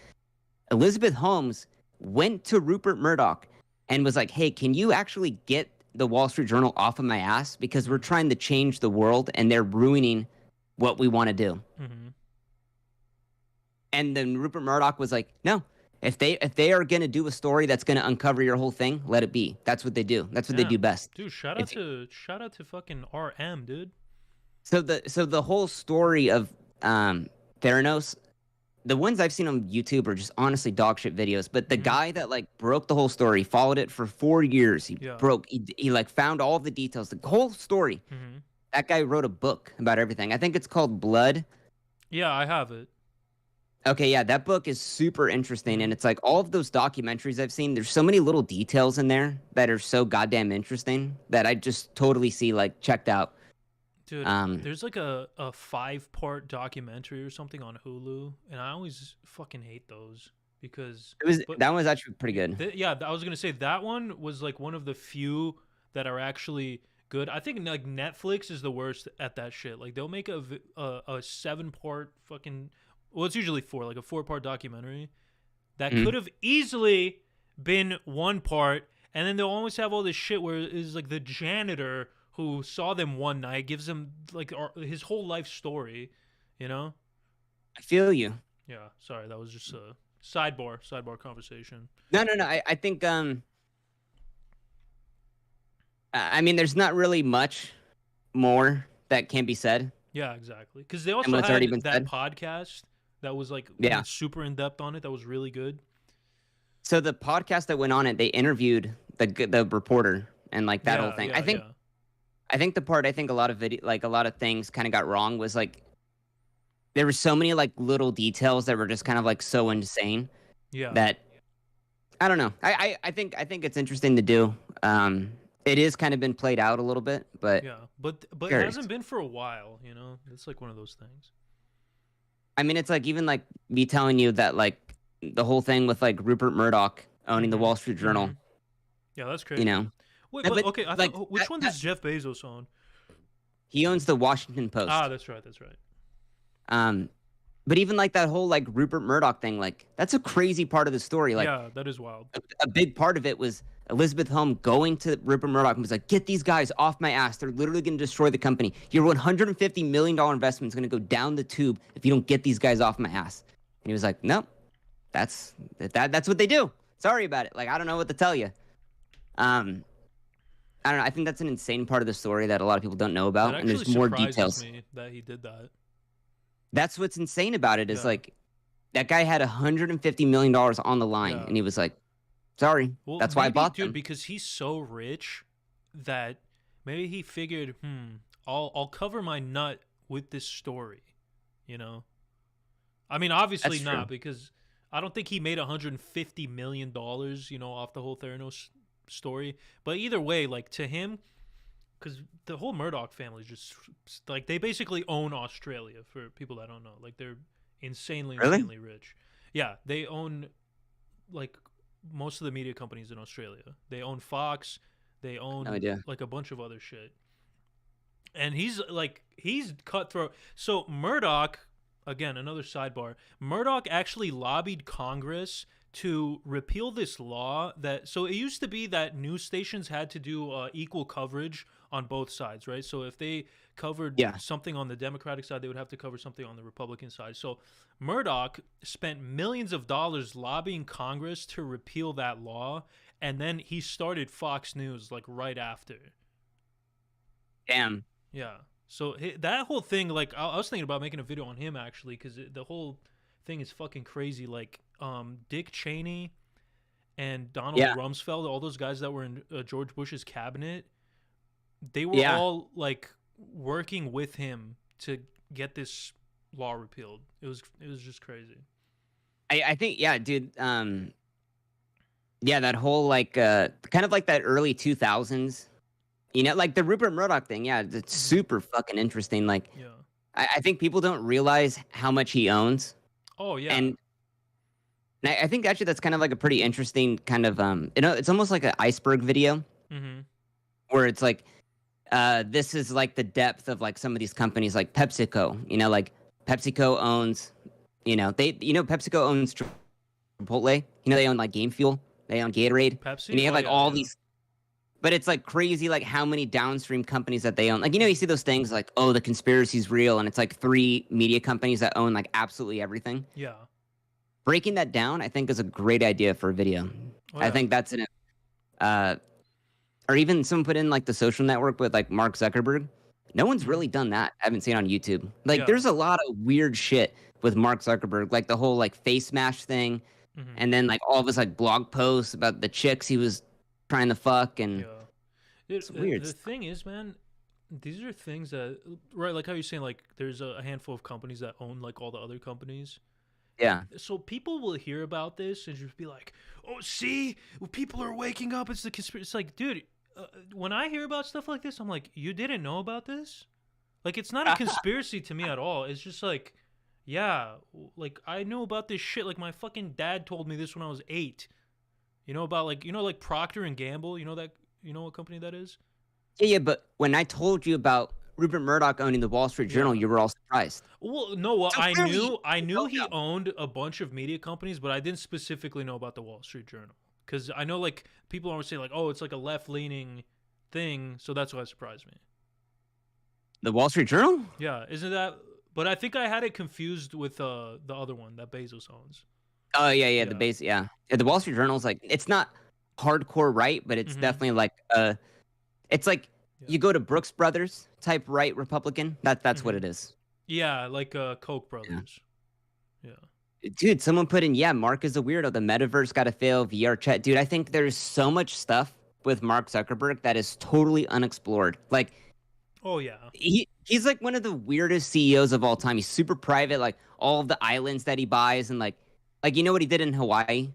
S2: Elizabeth Holmes went to Rupert Murdoch and was like, hey, can you actually get the Wall Street Journal off of my ass? Because we're trying to change the world and they're ruining what we want to do.
S1: Mm-hmm.
S2: And then Rupert Murdoch was like, no. If they are going to do a story that's going to uncover your whole thing, let it be. That's what they do. That's what they do best.
S1: Dude, shout out to fucking RM, dude.
S2: So the whole story of Theranos, the ones I've seen on YouTube are just honestly dog shit videos. But the guy that like broke the whole story, followed it for 4 years. He like found all of the details, the whole story.
S1: Mm-hmm.
S2: That guy wrote a book about everything. I think it's called Blood.
S1: Yeah, I have it.
S2: Okay, yeah, that book is super interesting, and it's like all of those documentaries I've seen, there's so many little details in there that are so goddamn interesting that I just totally see, like, checked out.
S1: Dude, there's like a 5-part documentary or something on Hulu, and I always fucking hate those because
S2: that one was actually pretty good.
S1: yeah, I was gonna say that one was like one of the few that are actually good. I think like Netflix is the worst at that shit. Like they'll make a 7-part fucking, well, it's usually 4, like a 4-part documentary that could have easily been 1 part, and then they'll always have all this shit where it's like the janitor who saw them one night gives them like his whole life story, you know?
S2: I feel you.
S1: Yeah, sorry, that was just a sidebar conversation.
S2: No. I think I mean, there's not really much more that can be said.
S1: Yeah, exactly. Because they also
S2: what's
S1: had
S2: already been
S1: that
S2: said.
S1: podcast that was like
S2: Yeah.
S1: super in depth on it. That was really good.
S2: So the podcast that went on it, they interviewed the reporter and like that whole thing. I think the part a lot of a lot of things kind of got wrong was like there were so many like little details that were just kind of like so insane.
S1: Yeah.
S2: That I don't know. I think it's interesting to do. It is kind of been played out a little bit, but
S1: yeah, but it
S2: curious.
S1: hasn't been for a while. You know, it's like one of those things.
S2: I mean, it's like even like me telling you that like the whole thing with like Rupert Murdoch owning the Wall Street Journal.
S1: Yeah, that's crazy.
S2: You know.
S1: Wait,
S2: No,
S1: but
S2: but,
S1: okay, I
S2: like,
S1: thought, which one does Jeff Bezos own?
S2: He owns the Washington Post.
S1: Ah, that's right.
S2: But even like that whole like Rupert Murdoch thing, like that's a crazy part of the story. Like,
S1: yeah, that is wild.
S2: a big part of it was Elizabeth Holmes going to Rupert Murdoch and was like, "Get these guys off my ass. They're literally going to destroy the company. Your $150 million investment is going to go down the tube if you don't get these guys off my ass." And he was like, "Nope, that's what they do. Sorry about it. Like, I don't know what to tell you." I don't know. I think that's an insane part of the story that a lot of people don't know about,
S1: That
S2: and there's
S1: actually
S2: more
S1: surprises
S2: details.
S1: me that he did that.
S2: That's what's insane about it is
S1: Yeah.
S2: like that guy had $150 million on the line,
S1: Yeah.
S2: and he was like, "Sorry,
S1: Well,
S2: that's why I
S1: maybe,
S2: bought
S1: dude,
S2: them."
S1: because he's so rich that maybe he figured, I'll cover my nut with this story, you know. I mean, obviously
S2: That's
S1: not,
S2: true.
S1: because I don't think he made $150 million, you know, off the whole Theranos story. But either way, like to him, because the whole Murdoch family is just like they basically own Australia. For people that don't know, like they're insanely
S2: Really?
S1: rich. Yeah, they own like most of the media companies in Australia. They own Fox. They own
S2: No idea.
S1: like a bunch of other shit. And he's cutthroat. So Murdoch, again, another sidebar. Murdoch actually lobbied Congress to repeal this law so it used to be that news stations had to do equal coverage on both sides, right? So if they covered something on the Democratic side, they would have to cover something on the Republican side. So Murdoch spent millions of dollars lobbying Congress to repeal that law, and then he started Fox News like right after.
S2: Damn.
S1: Yeah. So that whole thing, like, I was thinking about making a video on him actually, because the whole thing is fucking crazy. Like, Dick Cheney and Donald Rumsfeld, all those guys that were in George Bush's cabinet, they were all like working with him to get this law repealed. It was just crazy.
S2: I think, yeah, dude. Yeah, that whole like kind of like that early 2000s. You know, like the Rupert Murdoch thing. Yeah, it's super fucking interesting. Like,
S1: Yeah.
S2: I think people don't realize how much he owns.
S1: Oh yeah.
S2: And I think actually that's kind of like a pretty interesting kind of you know, it's almost like an iceberg video
S1: Mm-hmm.
S2: where it's like this is like the depth of like some of these companies like PepsiCo. You know, like PepsiCo owns, PepsiCo owns Chipotle. You know, they own like Game Fuel. They own Gatorade.
S1: Pepsi.
S2: And you have like all these, but it's like crazy like how many downstream companies that they own. Like, you know, you see those things like, oh, the conspiracy's real, and it's like 3 media companies that own like absolutely everything.
S1: Yeah.
S2: Breaking that down, I think, is a great idea for a video.
S1: Oh,
S2: I
S1: yeah.
S2: think that's or even someone put in like the Social Network with like Mark Zuckerberg. No one's really done that. I haven't seen on YouTube. Like,
S1: Yeah.
S2: there's a lot of weird shit with Mark Zuckerberg, like the whole like face mash thing,
S1: Mhm.
S2: and then like all of his like blog posts about the chicks he was trying to fuck, and
S1: Yeah. Dude,
S2: it's weird.
S1: The thing is, man, these are things that, right, like how you're saying, like, there's a handful of companies that own, like, all the other companies.
S2: yeah,
S1: So people will hear about this and just be like, oh, see? People are waking up. It's the conspiracy. It's like, dude, when I hear about stuff like this, I'm like, you didn't know about this? Like, it's not a conspiracy to me at all. It's just like, yeah, like I know about this shit. Like my fucking dad told me this when I was 8. You know about like Procter and Gamble. You know what company that is?
S2: Yeah, but when I told you about Rupert Murdoch owning the Wall Street Journal,
S1: Yeah.
S2: you were all surprised.
S1: Well, no, well,
S2: So
S1: I
S2: clearly
S1: knew
S2: you
S1: he
S2: don't know.
S1: owned a bunch of media companies, but I didn't specifically know about the Wall Street Journal because I know like people always say like, oh, it's like a left leaning thing, so that's why it surprised me.
S2: The Wall Street Journal?
S1: Yeah, isn't that? But I think I had it confused with the other one that Bezos owns.
S2: Oh yeah,
S1: Yeah.
S2: the base, yeah. The Wall Street Journal's like it's not hardcore right, but it's definitely like it's like you go to Brooks Brothers type right Republican. That's what it is.
S1: Yeah, like Koch brothers. Yeah.
S2: Dude, someone put in, yeah, Mark is a weirdo. The metaverse got to fail. VR chat. Dude, I think there's so much stuff with Mark Zuckerberg that is totally unexplored. Like,
S1: Oh yeah.
S2: he's like one of the weirdest CEOs of all time. He's super private, like all of the islands that he buys and like you know what he did in Hawaii?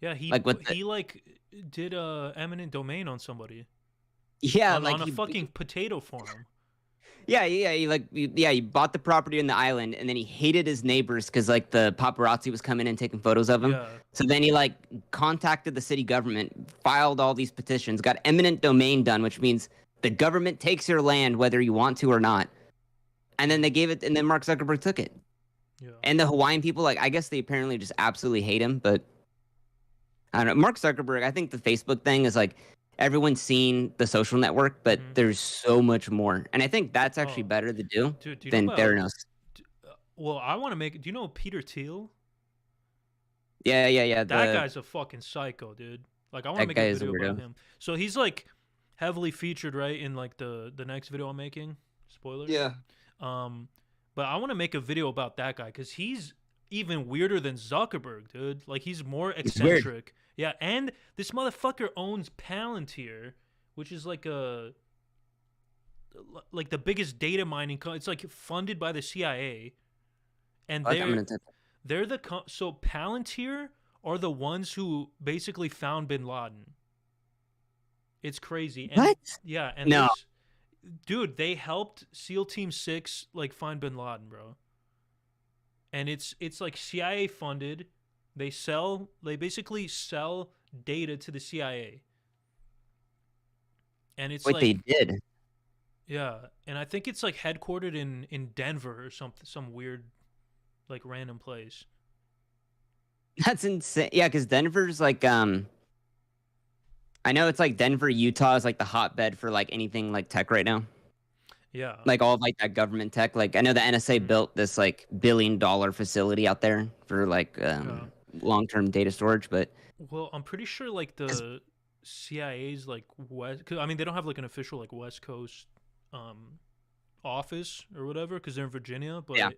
S1: Yeah, he
S2: Like, what the-
S1: he like did eminent domain on somebody.
S2: Yeah,
S1: on,
S2: like
S1: on a
S2: he,
S1: fucking potato farm.
S2: he bought the property in the island and then he hated his neighbors because like the paparazzi was coming in taking photos of him.
S1: Yeah.
S2: So then he like contacted the city government, filed all these petitions, got eminent domain done, which means the government takes your land whether you want to or not. And then they gave it, and then Mark Zuckerberg took it.
S1: Yeah.
S2: And the Hawaiian people, like I guess they apparently just absolutely hate him, but I don't know. Mark Zuckerberg, I think the Facebook thing is like everyone's seen the social network, but there's so much more. And I think that's actually better to do
S1: Dude, do you
S2: than
S1: know about,
S2: Theranos.
S1: Well, I want to make. Do you know Peter Thiel?
S2: Yeah.
S1: That guy's a fucking psycho, dude. Like I want to
S2: That
S1: make
S2: guy
S1: a
S2: is a
S1: video about
S2: weirdo.
S1: him. So he's like heavily featured, right, in like the next video I'm making. Spoilers.
S2: Yeah.
S1: But I want to make a video about that guy because he's even weirder than Zuckerberg, dude. Like he's more
S2: weird.
S1: eccentric. Yeah, and this motherfucker owns Palantir, which is like the biggest data mining company. It's like funded by the CIA, and
S2: Like, I'm gonna
S1: they're so Palantir are the ones who basically found Bin Laden. It's crazy. And,
S2: What?
S1: Yeah, and
S2: No.
S1: dude, they helped SEAL Team 6 like find Bin Laden, bro. And it's like CIA funded. They basically sell data to the CIA. And it's
S2: what
S1: like
S2: they did.
S1: yeah, and I think it's like headquartered in Denver or some weird like random place.
S2: That's insane. Yeah, because Denver's like I know it's like Denver, Utah is like the hotbed for like anything like tech right now.
S1: Yeah.
S2: Like all of like that government tech. Like I know the NSA built this like $1 billion facility out there for like long-term data storage, but
S1: Well, I'm pretty sure like the CIA's like West. Cause, I mean, they don't have like an official like West Coast office or whatever because they're in Virginia. But
S2: Yeah.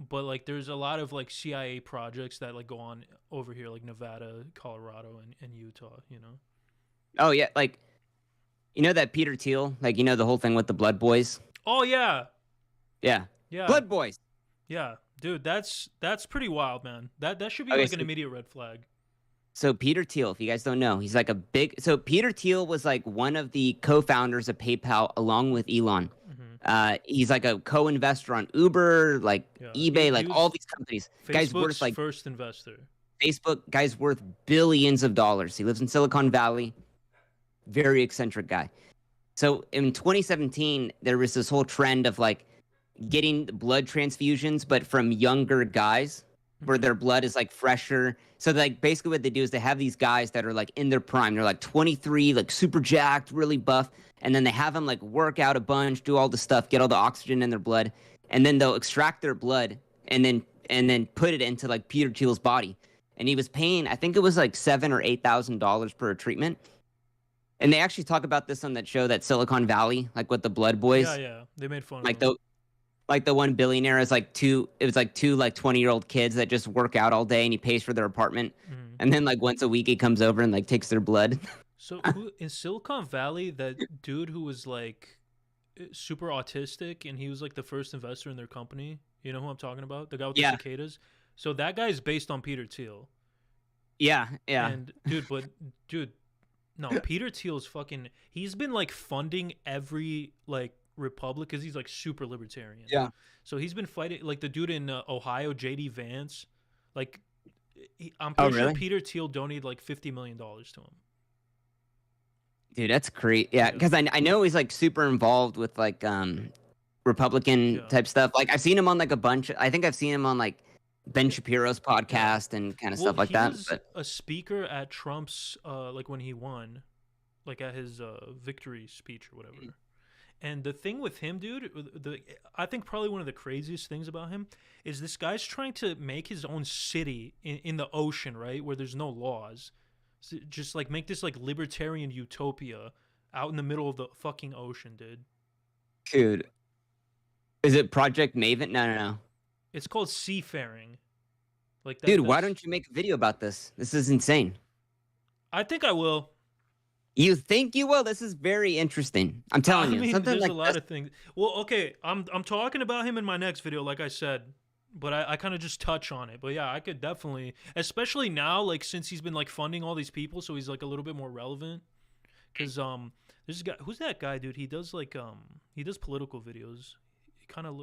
S1: but like there's a lot of like CIA projects that like go on over here, like Nevada, Colorado, and Utah. You know.
S2: oh yeah, like you know that Peter Thiel, like you know the whole thing with the Blood Boys.
S1: Oh yeah.
S2: Yeah,
S1: Yeah.
S2: Blood Boys.
S1: Yeah, dude, that's pretty wild, man. That should be
S2: Okay,
S1: like an
S2: so-
S1: immediate red flag.
S2: So Peter Thiel, if you guys don't know, he's like a big. So Peter Thiel was like one of the co-founders of PayPal, along with Elon. He's like a co-investor on Uber, like
S1: Yeah.
S2: eBay,
S1: He
S2: like
S1: was
S2: all these companies. Guy's
S1: Facebook's
S2: worth like
S1: first investor.
S2: Facebook. Guy's worth billions of dollars. He lives in Silicon Valley. Very eccentric guy. So in 2017, there was this whole trend of like getting blood transfusions, but from younger guys, where their blood is like fresher. So like basically what they do is they have these guys that are like in their prime. They're like 23, like super jacked, really buff, and then they have them like work out a bunch, do all the stuff, get all the oxygen in their blood, and then they'll extract their blood and then put it into like Peter Thiel's body. And he was paying, I think it was like $7,000 or $8,000 per treatment. And they actually talk about this on that show, that Silicon Valley, like with the Blood Boys.
S1: Yeah, they made fun
S2: Like
S1: of him.
S2: the one billionaire is like two 20-year-old kids that just work out all day and he pays for their apartment. And then like once a week he comes over and like takes their blood.
S1: So in Silicon Valley, that dude who was like super autistic and he was like the first investor in their company. You know who I'm talking about? The guy with the cicadas. So that guy is based on Peter Thiel.
S2: Yeah.
S1: And dude, no, Peter Thiel's fucking. He's been like funding every like Republic because he's like super libertarian.
S2: Yeah.
S1: So he's been fighting like the dude in Ohio, JD Vance. Like, I'm
S2: Oh,
S1: pretty sure
S2: really?
S1: Peter Thiel donated like $50 million to him.
S2: Dude, that's crazy. Yeah,
S1: Yeah.
S2: because I know he's like super involved with like Republican
S1: Yeah.
S2: type stuff. Like I've seen him on like a bunch. I think I've seen him on like Ben Shapiro's podcast and kind of stuff like
S1: he
S2: that.
S1: was
S2: But
S1: a speaker at Trump's like when he won, like at his victory speech or whatever. And the thing with him, dude, I think probably one of the craziest things about him is this guy's trying to make his own city in the ocean, right, where there's no laws. So just like make this like libertarian utopia out in the middle of the fucking ocean, dude.
S2: dude, is it Project Maven? No.
S1: It's called seafaring. Like that,
S2: Dude, why don't you make a video about this? This is insane.
S1: I think I will.
S2: You think you will? This is very interesting. I'm telling you, something
S1: there's
S2: like
S1: a lot
S2: this.
S1: of things. Well, okay, I'm talking about him in my next video, like I said, but I kind of just touch on it. But yeah, I could definitely, especially now, like since he's been like funding all these people, so he's like a little bit more relevant. Because there's a guy, who's that guy, dude? He does like he does political videos. He kind of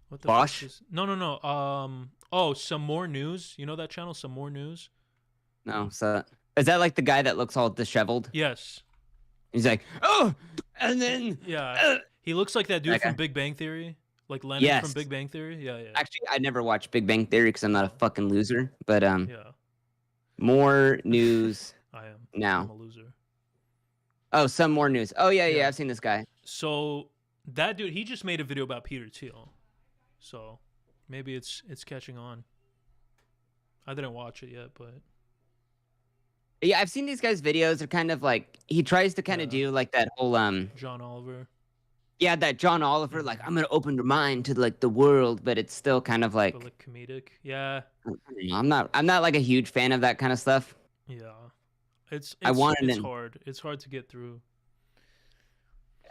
S1: what the fuck
S2: Bosch?
S1: is oh, Some More News. You know that channel, Some More News?
S2: No, so is that like the guy that looks all disheveled?
S1: Yes.
S2: He's like, oh, and then
S1: Yeah. He looks like that dude
S2: That
S1: from
S2: guy.
S1: Big Bang Theory. Like Leonard from
S2: Yes.
S1: Big Bang Theory. Yeah, yeah.
S2: Actually, I never watched Big Bang Theory because I'm not a fucking loser. But
S1: Yeah,
S2: more news
S1: I am.
S2: now.
S1: I'm a loser.
S2: Oh, some more news. Oh yeah,
S1: Yeah.
S2: I've seen this guy.
S1: So that dude, he just made a video about Peter Thiel. So maybe it's catching on. I didn't watch it yet, but
S2: Yeah, I've seen these guys' videos. They're kind of like he tries to kind of
S1: Yeah.
S2: do like that whole
S1: John Oliver.
S2: yeah, that John Oliver, like I'm gonna open your mind to like the world, but it's still kind of like
S1: But like comedic. Yeah.
S2: I'm not like a huge fan of that kind of stuff.
S1: Yeah. It's
S2: I wanted
S1: it's
S2: him-
S1: hard. It's hard to get through.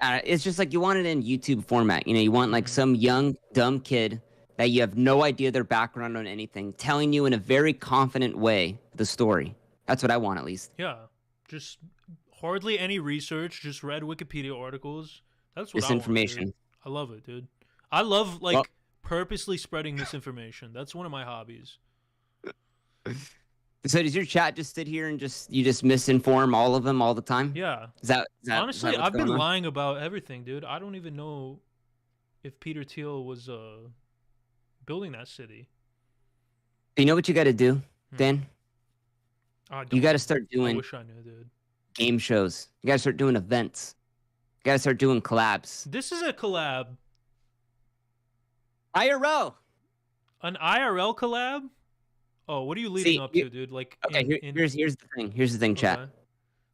S2: It's just like you want it in YouTube format. You know, you want like
S1: Mhm.
S2: some young dumb kid that you have no idea their background on anything, telling you in a very confident way the story. That's what I want, at least.
S1: Yeah. Just hardly any research, just read Wikipedia articles. That's what
S2: Misinformation.
S1: I want, dude. I love it, dude. I love like
S2: Well-
S1: purposely spreading misinformation. That's one of my hobbies.
S2: So does your chat just sit here and you just misinform all of them all the time?
S1: Yeah.
S2: Is that
S1: Honestly,
S2: what's
S1: I've been
S2: going on?
S1: lying about everything, dude. I don't even know if Peter Thiel was building that city.
S2: You know what you got to do,
S1: Hmm.
S2: Dan?
S1: I
S2: You
S1: don't.
S2: got to start
S1: I
S2: doing
S1: wish I knew, dude.
S2: game shows. You got to start doing events. You got to start doing collabs.
S1: This is a collab.
S2: IRL.
S1: An IRL collab? Oh, what are you leading
S2: See,
S1: up
S2: you-
S1: to, dude? Like,
S2: Okay, here's the thing. Here's the thing, chat.
S1: Okay.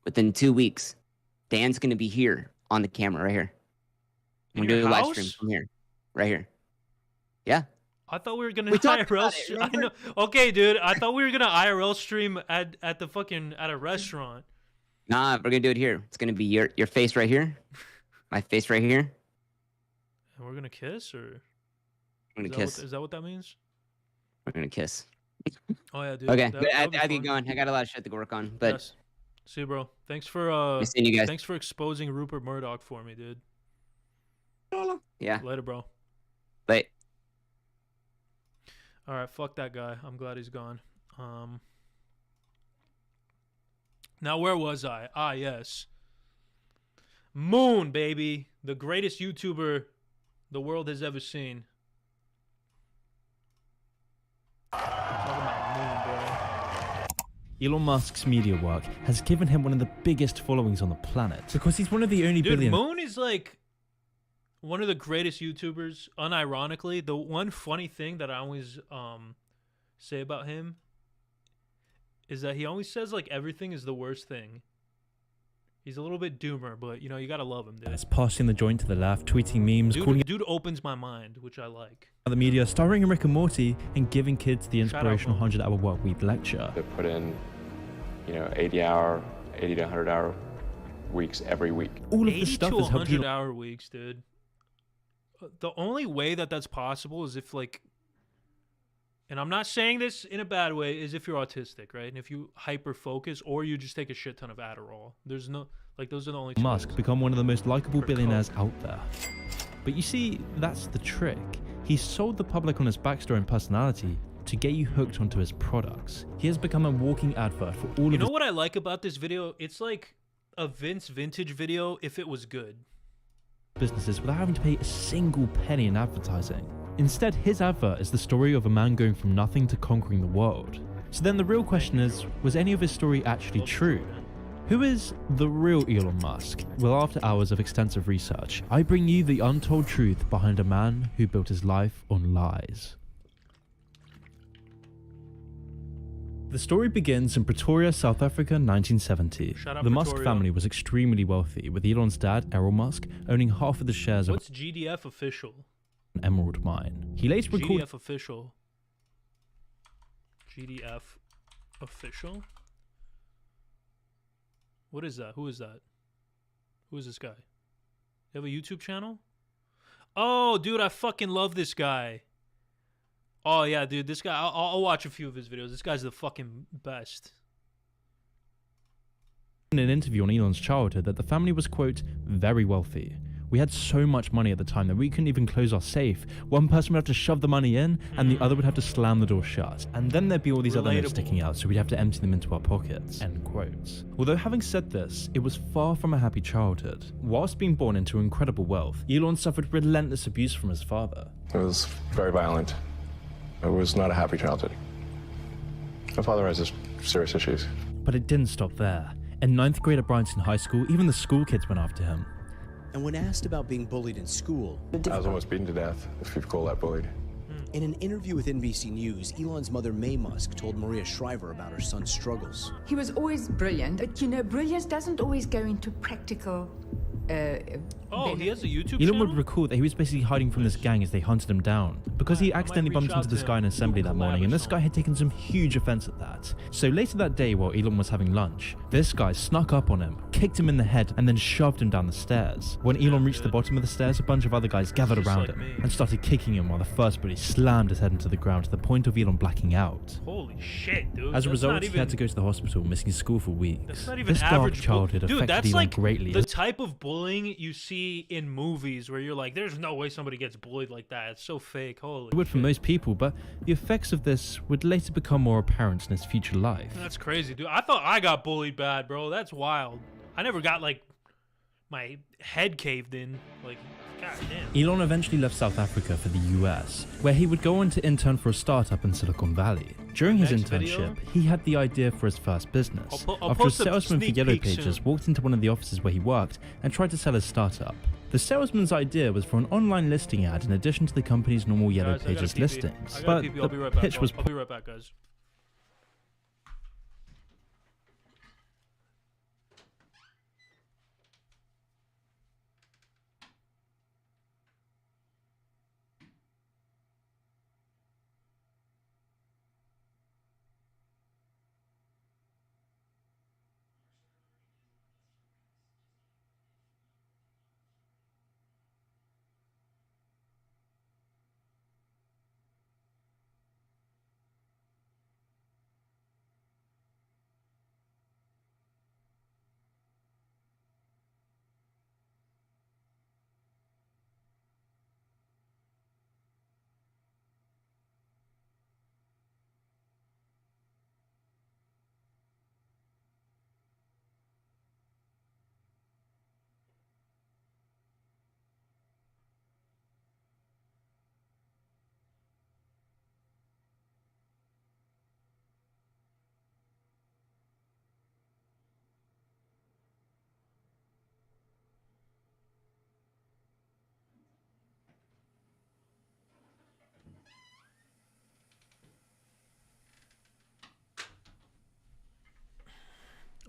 S2: Within 2 weeks, Dan's gonna be here on the camera right here.
S1: In
S2: We're
S1: your
S2: doing a live stream
S1: house?
S2: from here, right here. Yeah.
S1: I thought we were gonna
S2: We talked
S1: IRL.
S2: about it,
S1: I know. Okay, dude. I thought we were gonna IRL stream at the fucking at a restaurant.
S2: Nah, we're gonna do it here. It's gonna be your face right here, my face right here.
S1: And we're gonna kiss, or
S2: We're gonna
S1: is
S2: kiss.
S1: Is that what that means?
S2: We're gonna kiss.
S1: Oh yeah, dude.
S2: Okay,
S1: that-
S2: but I
S1: that'd be
S2: have to get
S1: fun.
S2: going. I got a lot of shit to work on, but
S1: Yes. See you, bro. Thanks for
S2: nice seeing you guys.
S1: thanks for exposing Rupert Murdoch for me, dude.
S2: Yeah,
S1: Later, bro.
S2: but
S1: All right, fuck that guy. I'm glad he's gone. Now where was I? Ah, yes. Moon, baby, the greatest YouTuber the world has ever seen. Talking about Moon, bro.
S6: Elon Musk's media work has given him one of the biggest followings on the planet because he's one of the only
S1: Dude,
S6: billionaires.
S1: Moon is like one of the greatest YouTubers. Unironically, the one funny thing that I always say about him is that he always says like everything is the worst thing. He's a little bit doomer, but you know you gotta love him, dude.
S6: Passing the joint to the left, tweeting memes, calling
S1: Dude opens my mind, which I like.
S6: out the media, starring in Rick and Morty, and giving kids the
S1: Shout out,
S6: inspirational
S1: Moon.
S6: 100-hour work week lecture.
S7: They put in, 80 to 100 hour weeks every week.
S6: All of
S1: 80
S6: this stuff
S1: to
S6: has helped
S1: 100
S6: Elon
S1: hour weeks, dude. The only way that that's possible is if like, and I'm not saying this in a bad way, is if you're autistic, right? And if you hyper focus or you just take a shit ton of Adderall. There's no Like those are the only two
S6: Musk
S1: ways.
S6: become one of the most likable
S1: For
S6: billionaires out there. But you see, that's the trick. He sold the public on his backstory and personality to get you hooked onto his products. He has become a walking advert for all
S1: You
S6: of
S1: know
S6: his
S1: what I like about this video? It's like a Vince vintage video if it was good.
S6: businesses without having to pay a single penny in advertising. Instead, his advert is the story of a man going from nothing to conquering the world. So then the real question is, was any of his story actually true? Who is the real Elon Musk? Well, after hours of extensive research, I bring you the untold truth behind a man who built his life on lies. The story begins in Pretoria, South Africa, 1970.
S1: Shout out
S6: The Musk
S1: Pretoria.
S6: family was extremely wealthy, with Elon's dad, Errol Musk, owning half of the shares of
S1: What's GDF official?
S6: an emerald mine. He later recalled
S1: GDF official. GDF official? What is that? Who is that? Who is this guy? You have a YouTube channel? Oh, dude, I fucking love this guy. Oh, yeah, dude, this guy, I'll watch a few of his videos. This guy's the fucking best.
S6: in an interview on Elon's childhood that the family was, quote, very wealthy. We had so much money at the time that we couldn't even close our safe. One person would have to shove the money in, and the other would have to slam the door shut. And then there'd be all these other notes
S1: Relatable.
S6: sticking out, so we'd have to empty them into our pockets, end quotes. Although having said this, it was far from a happy childhood. Whilst being born into incredible wealth, Elon suffered relentless abuse from his father.
S8: It was very violent. It was not a happy childhood. My father has serious issues.
S6: But it didn't stop there. In 9th grade at Bryanston High School, even the school kids went after him.
S9: And when asked about being bullied in school,
S8: I was almost beaten to death, if you'd call that bullied.
S9: in an interview with NBC News, Elon's mother, Mae Musk, told Maria Shriver about her son's struggles.
S10: He was always brilliant, but you know, brilliance doesn't always go into practical.
S1: Oh, he has a YouTube
S6: Elon
S1: channel?
S6: would recall that he was basically hiding from this gang as they hunted him down, because he
S1: I might
S6: accidentally
S1: reach
S6: bumped
S1: out
S6: into
S1: to
S6: this
S1: him.
S6: guy in assembly
S1: Do a
S6: that
S1: collab
S6: morning,
S1: or
S6: and this guy
S1: something.
S6: had taken some huge offense at that. So later that day, while Elon was having lunch, this guy snuck up on him, kicked him in the head, and then shoved him down the stairs. When Elon reached the bottom of the stairs, a bunch of other guys gathered
S1: just
S6: around
S1: like
S6: him
S1: me.
S6: and started kicking him while the first bully slammed his head into the ground to the point of Elon blacking out.
S1: Holy shit, dude.
S6: As a
S1: That's
S6: result,
S1: not
S6: he
S1: even,
S6: had to go to the hospital, missing school for weeks.
S1: That's not even
S6: This dark
S1: average.
S6: childhood
S1: Dude,
S6: affected
S1: that's
S6: Elon
S1: like
S6: greatly.
S1: the type of bullying you see in movies where you're like, there's no way somebody gets bullied like that. It's so fake. Holy
S6: It would for
S1: shit.
S6: most people, but the effects of this would later become more apparent in his future life.
S1: That's crazy, dude. I thought I got bullied bad, bro. That's wild. I never got, like, my head caved in. Like, god damn.
S6: Elon eventually left South Africa for the US, where he would go on to intern for a startup in Silicon Valley. During his
S1: Next
S6: internship,
S1: video?
S6: he had the idea for his first business.
S1: I'll
S6: After a
S1: post a
S6: salesman for
S1: sneak
S6: Yellow
S1: peek
S6: Pages
S1: soon.
S6: walked into one of the offices where he worked and tried to sell his startup. The salesman's idea was for an online listing ad in addition to the company's normal Yellow
S1: Guys, I gotta
S6: Pages
S1: pee-pee.
S6: listings.
S1: I gotta
S6: But
S1: pee-pee. I'll be
S6: the
S1: right back.
S6: pitch was
S1: I'll be right back, guys.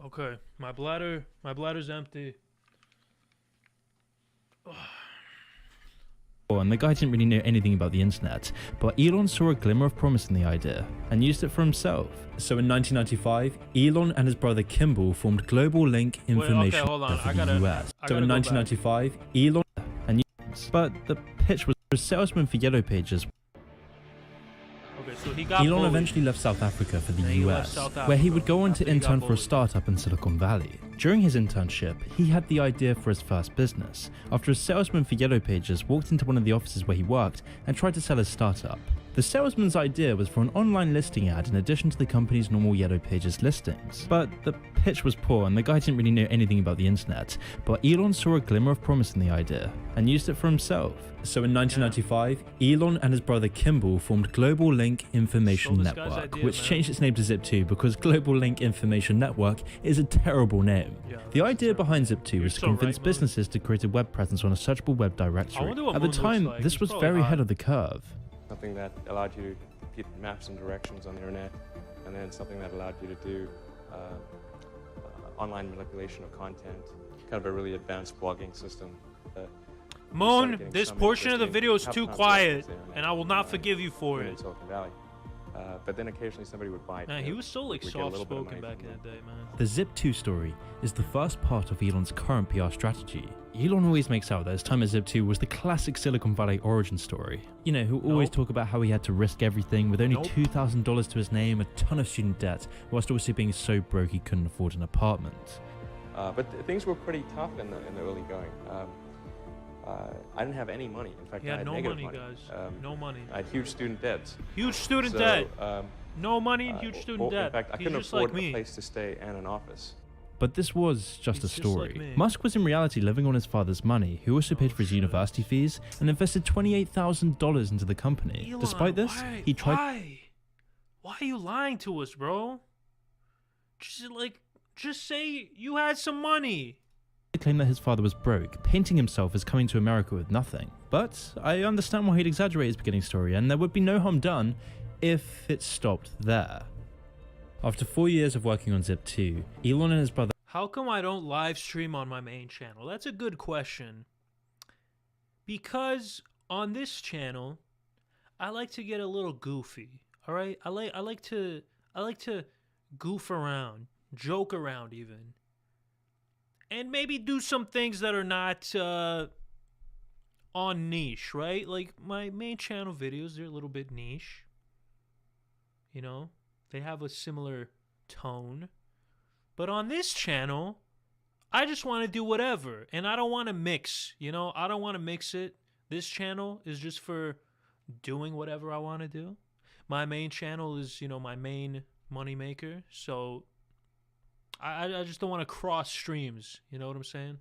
S1: Okay, my bladder's empty.
S6: and the guy didn't really know anything about the internet, but Elon saw a glimmer of promise in the idea and used it for himself. So in 1995, Elon and his brother Kimball formed Global Link Information
S1: okay, hold on.
S6: for
S1: I
S6: the
S1: gotta-
S6: US.
S1: I
S6: So
S1: gotta
S6: in
S1: go
S6: 1995, Elon and but the pitch was a salesman for Yellow Pages.
S1: Okay, so he got
S6: Elon
S1: bullied.
S6: eventually left South Africa for the
S1: He left
S6: US,
S1: South
S6: where he
S1: Africa
S6: would go on to
S1: after he got
S6: intern for a
S1: bullied.
S6: startup in Silicon Valley. During his internship, he had the idea for his first business, after a salesman for Yellow Pages walked into one of the offices where he worked and tried to sell his startup. The salesman's idea was for an online listing ad in addition to the company's normal Yellow Pages listings. But the pitch was poor and the guy didn't really know anything about the internet, but Elon saw a glimmer of promise in the idea and used it for himself. So in 1995, Elon and his brother Kimball formed Global Link Information
S1: Stole this guy's
S6: Network,
S1: idea,
S6: which
S1: man.
S6: changed its name to Zip2 because Global Link Information Network is a terrible name.
S1: Yeah,
S6: The
S1: that's
S6: idea behind Zip2 was to
S1: so
S6: convince
S1: right, Moon.
S6: businesses to create a web presence on a searchable web directory.
S1: wonder what
S6: At the
S1: Moon looks
S6: time,
S1: like.
S6: this
S1: He's
S6: was
S1: probably
S6: very
S1: hot.
S6: ahead of the curve.
S7: Something that allowed you to compute maps and directions on the internet, and then something that allowed you to do online manipulation of content, kind of a really advanced blogging system. That
S1: Moon,
S7: getting
S1: this
S7: some
S1: portion of the
S7: interest in
S1: video is
S7: how
S1: too
S7: concepts
S1: quiet,
S7: there,
S1: and I will not forgive you for
S7: in
S1: it.
S7: Silicon Valley. But then occasionally somebody would buy it.
S1: Man,
S7: and
S1: he was so like
S7: we'd get a little bit of
S1: soft-spoken
S7: money
S1: back
S7: from
S1: in
S7: them.
S1: the day, man.
S6: The Zip2 story is the first part of Elon's current PR strategy. Elon always makes out that his time at Zip2 was the classic Silicon Valley origin story. You know, he'll always talk about how he had to risk everything with only $2,000 to his name, a ton of student debt, whilst also being so broke he couldn't afford an apartment.
S7: But things were pretty tough in the early going. I didn't have any money. In fact,
S1: He
S7: I
S1: had
S7: had
S1: no
S7: negative
S1: money,
S7: money.
S1: guys. No money.
S7: I had huge student debts.
S1: Huge student
S7: So,
S1: debt. No money and huge
S7: or-
S1: student
S7: In
S1: debt.
S7: fact, I
S1: He's
S7: couldn't
S1: just
S7: afford
S1: like me.
S7: a place to stay and an office.
S6: But this was just
S1: He's
S6: a
S1: just like
S6: story.
S1: me.
S6: Musk was in reality living on his father's money, who also paid for his university fees and invested $28,000 into the company.
S1: Elon,
S6: Despite this,
S1: why?
S6: he tried.
S1: Why are you lying to us, bro? Just say you had some money.
S6: to claim that his father was broke, painting himself as coming to America with nothing. But I understand why he'd exaggerate his beginning story, and there would be no harm done if it stopped there. After 4 years of working on Zip2, Elon and his brother...
S1: How come I don't live stream on my main channel? That's a good question. Because on this channel, I like to get a little goofy. All right? I like to goof around, joke around even. And maybe do some things that are not on niche, right? Like my main channel videos, they're a little bit niche. You know, they have a similar tone. But on this channel, I just want to do whatever. And I don't want to mix, you know? I don't want to mix it. This channel is just for doing whatever I want to do. My main channel is, you know, my main money maker. So I just don't want to cross streams. You know what I'm saying?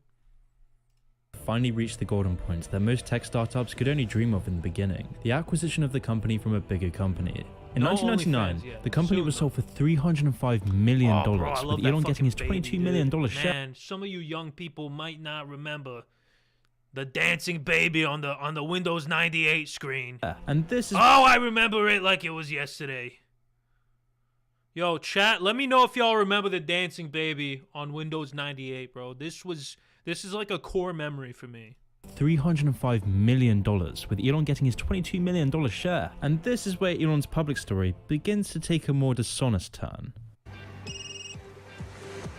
S6: finally reached the golden point that most tech startups could only dream of in the beginning, the acquisition of the company from a bigger company. In 1999, the company was sold for $305 million, with Elon getting his $22 million share.
S1: Man, some of you young people might not remember the dancing baby on the Windows 98 screen.
S6: And this is...
S1: Oh, I remember it like it was yesterday. Yo, chat, let me know if y'all remember the dancing baby on Windows 98, bro. This is like a core memory for me.
S6: $305 million, with Elon getting his $22 million share. And this is where Elon's public story begins to take a more dishonest turn.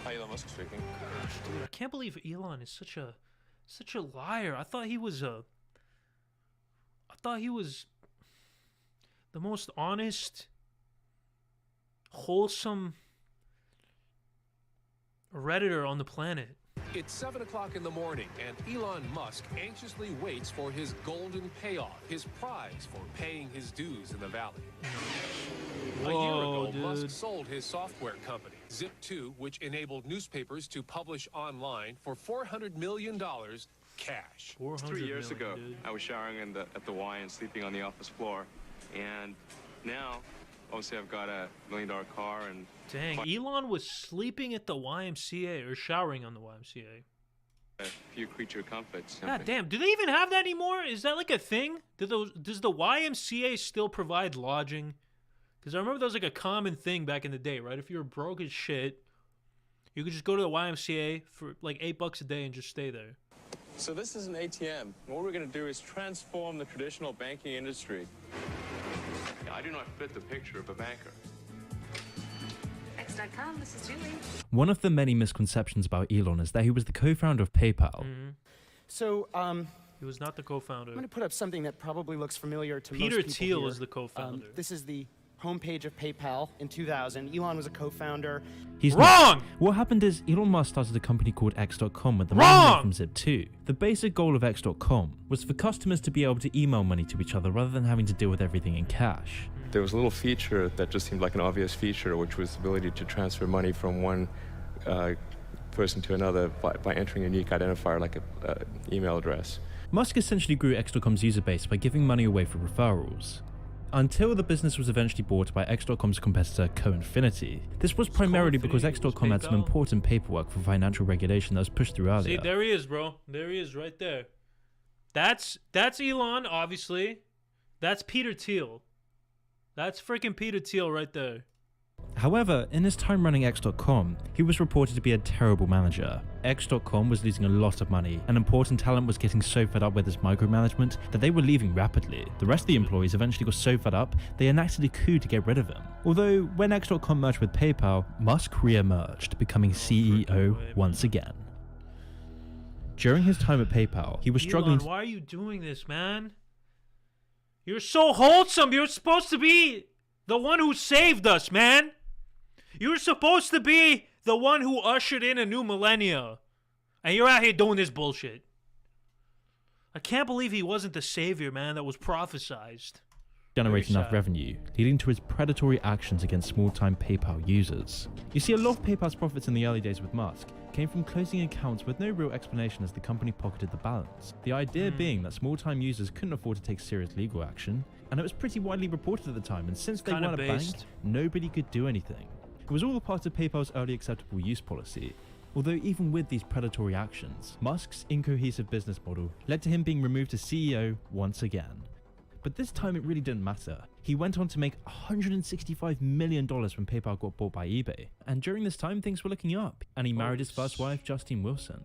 S8: Hi, Elon Musk speaking.
S1: Gosh, dude, I can't believe Elon is such a liar. I thought he was the most honest, wholesome Redditor on the planet.
S11: It's 7 o'clock in the morning, and Elon Musk anxiously waits for his golden payoff, his prize for paying his dues in the valley. A year ago, Musk sold his software company, Zip2, which enabled newspapers to publish online for $400 million cash.
S7: 3 years ago, I was showering at the Y and sleeping on the office floor, and now, obviously, I've got a $1 million car and...
S1: Dang, Elon was sleeping at the YMCA or showering on the YMCA.
S7: a few creature comforts.
S1: God damn, do they even have that anymore? Is that like a thing? Does the YMCA still provide lodging? Because I remember that was like a common thing back in the day, right? If you were broke as shit, you could just go to the YMCA for like $8 a day and just stay there.
S8: So this is an ATM. What we're going to do is transform the traditional banking industry.
S7: I do not fit the picture of a banker.
S12: X.com, this is Julie.
S6: One of the many misconceptions about Elon is that he was the co-founder of PayPal.
S13: So,
S1: He was not the co-founder.
S12: I'm going to put up something that probably looks familiar to
S1: Peter
S12: most people
S1: Thiel
S12: here.
S1: is the co-founder.
S12: This is the homepage of PayPal in 2000. Elon was a co-founder.
S6: He's
S1: wrong!
S6: Not. What happened is Elon Musk started a company called X.com with the money from Zip2. The basic goal of X.com was for customers to be able to email money to each other rather than having to deal with everything in cash.
S7: There was a little feature that just seemed like an obvious feature, which was the ability to transfer money from one person to another by entering a unique identifier like an email address.
S6: Musk essentially grew X.com's user base by giving money away for referrals. Until the business was eventually bought by X.com's competitor CoInfinity. This was primarily because X.com had some important paperwork for financial regulation that was pushed through earlier.
S1: See, there he is, bro. There he is right there. That's Elon, obviously. That's Peter Thiel. That's freaking Peter Thiel right there.
S6: However, in his time running X.com, he was reported to be a terrible manager. X.com was losing a lot of money, and important talent was getting so fed up with his micromanagement that they were leaving rapidly. The rest of the employees eventually got so fed up, they enacted a coup to get rid of him. Although, when X.com merged with PayPal, Musk re-emerged, becoming CEO once again. During his time at PayPal, he was struggling.
S1: Elon, why are you doing this, man? You're so wholesome. You're supposed to be the one who saved us, man. You're supposed to be the one who ushered in a new millennia. And you're out here doing this bullshit. I can't believe he wasn't the savior, man, that was prophesized.
S6: Generate enough revenue, leading to his predatory actions against small-time PayPal users. You see, a lot of PayPal's profits in the early days with Musk came from closing accounts with no real explanation as the company pocketed the balance. The idea being that small-time users couldn't afford to take serious legal action, and it was pretty widely reported at the time, and since they weren't a bank, nobody could do anything. It was all a part of PayPal's early acceptable use policy. Although even with these predatory actions, Musk's incohesive business model led to him being removed as CEO once again. But this time it really didn't matter. He went on to make $165 million when PayPal got bought by eBay. And during this time things were looking up, and he married his first wife, Justine Wilson.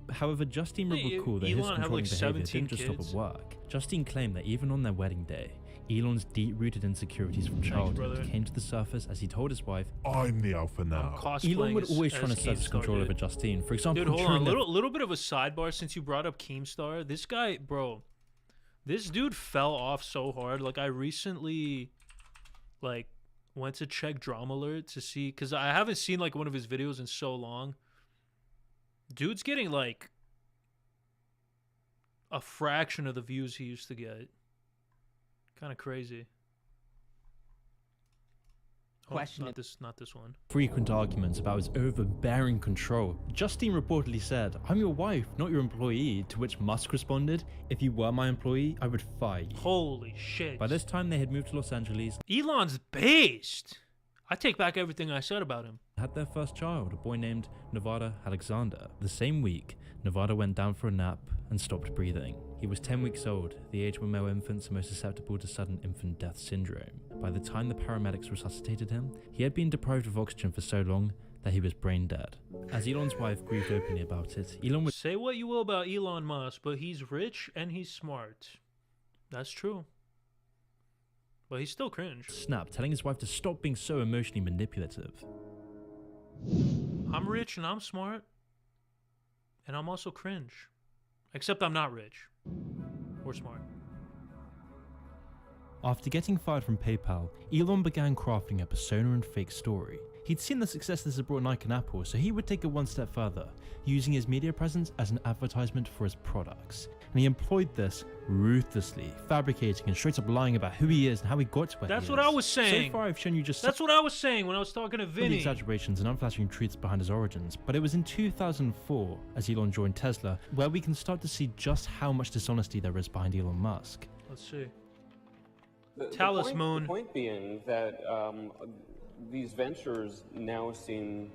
S6: However, Justine would recall that his controlling behavior didn't just stop at work. Justine claimed that even on their wedding day, Elon's deep-rooted insecurities from childhood came to the surface as he told his wife,
S13: "I'm the alpha now."
S6: Elon would always try to assert his control over Justine. For example,
S1: dude, hold on, little bit of a sidebar since you brought up Keemstar. This guy, bro, this dude fell off so hard. Like, I recently, like, went to check Drama Alert to see, because I haven't seen, like, one of his videos in so long. Dude's getting, like, a fraction of the views he used to get. Kind of crazy.
S2: Question.
S1: Not this one.
S6: Frequent arguments about his overbearing control. Justine reportedly said, "I'm your wife, not your employee," to which Musk responded, "If you were my employee, I would fire you."
S1: Holy shit.
S6: By this time, they had moved to Los Angeles.
S1: Elon's based. I take back everything I said about him.
S6: Had their first child, a boy named Nevada Alexander. The same week, Nevada went down for a nap and stopped breathing. He was 10 weeks old, the age when male infants are most susceptible to sudden infant death syndrome. By the time the paramedics resuscitated him, he had been deprived of oxygen for so long that he was brain dead. As Elon's wife grieved openly about it, Elon would
S1: say what you will about Elon Musk, but he's rich and he's smart. That's true. But he's still cringe.
S6: Snap, telling his wife to stop being so emotionally manipulative.
S1: I'm rich and I'm smart. And I'm also cringe. Except I'm not rich. Or smart.
S6: After getting fired from PayPal, Elon began crafting a persona and fake story. He'd seen the success this had brought Nike and Apple, so he would take it one step further, using his media presence as an advertisement for his products. And he employed this ruthlessly, fabricating and straight up lying about who he is and how he got to where he is.
S1: That's what I was saying.
S6: So far I've shown you just...
S1: That's what I was saying when I was talking to Vinny.
S6: The exaggerations and unflattering truths behind his origins, but it was in 2004, as Elon joined Tesla, where we can start to see just how much dishonesty there is behind Elon Musk.
S1: Let's see.
S14: The point being that these ventures now seem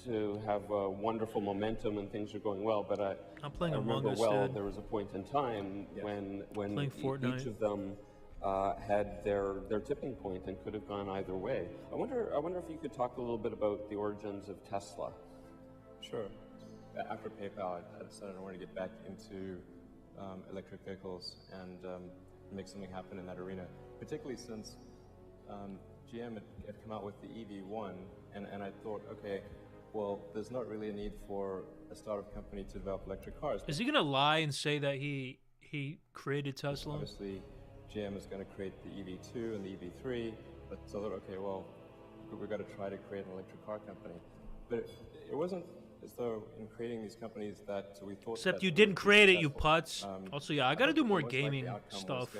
S14: to have wonderful momentum and things are going well, but I remember there was a point in time when each of them had their tipping point and could have gone either way. I wonder if you could talk a little bit about the origins of Tesla.
S7: Sure. After PayPal, I decided I wanted to get back into electric vehicles and make something happen in that arena, particularly since GM had come out with the EV1, and I thought, okay, well, there's not really a need for a startup company to develop electric cars.
S1: Is he gonna lie and say that he he created Tesla.
S7: Obviously, GM is going to create the EV2 and the EV3, but so I thought, okay, well, we've got to try to create an electric car company. But it wasn't as though in creating these companies that we thought.
S1: Except you didn't create it, you putz. Also, yeah, I got to do more gaming stuff.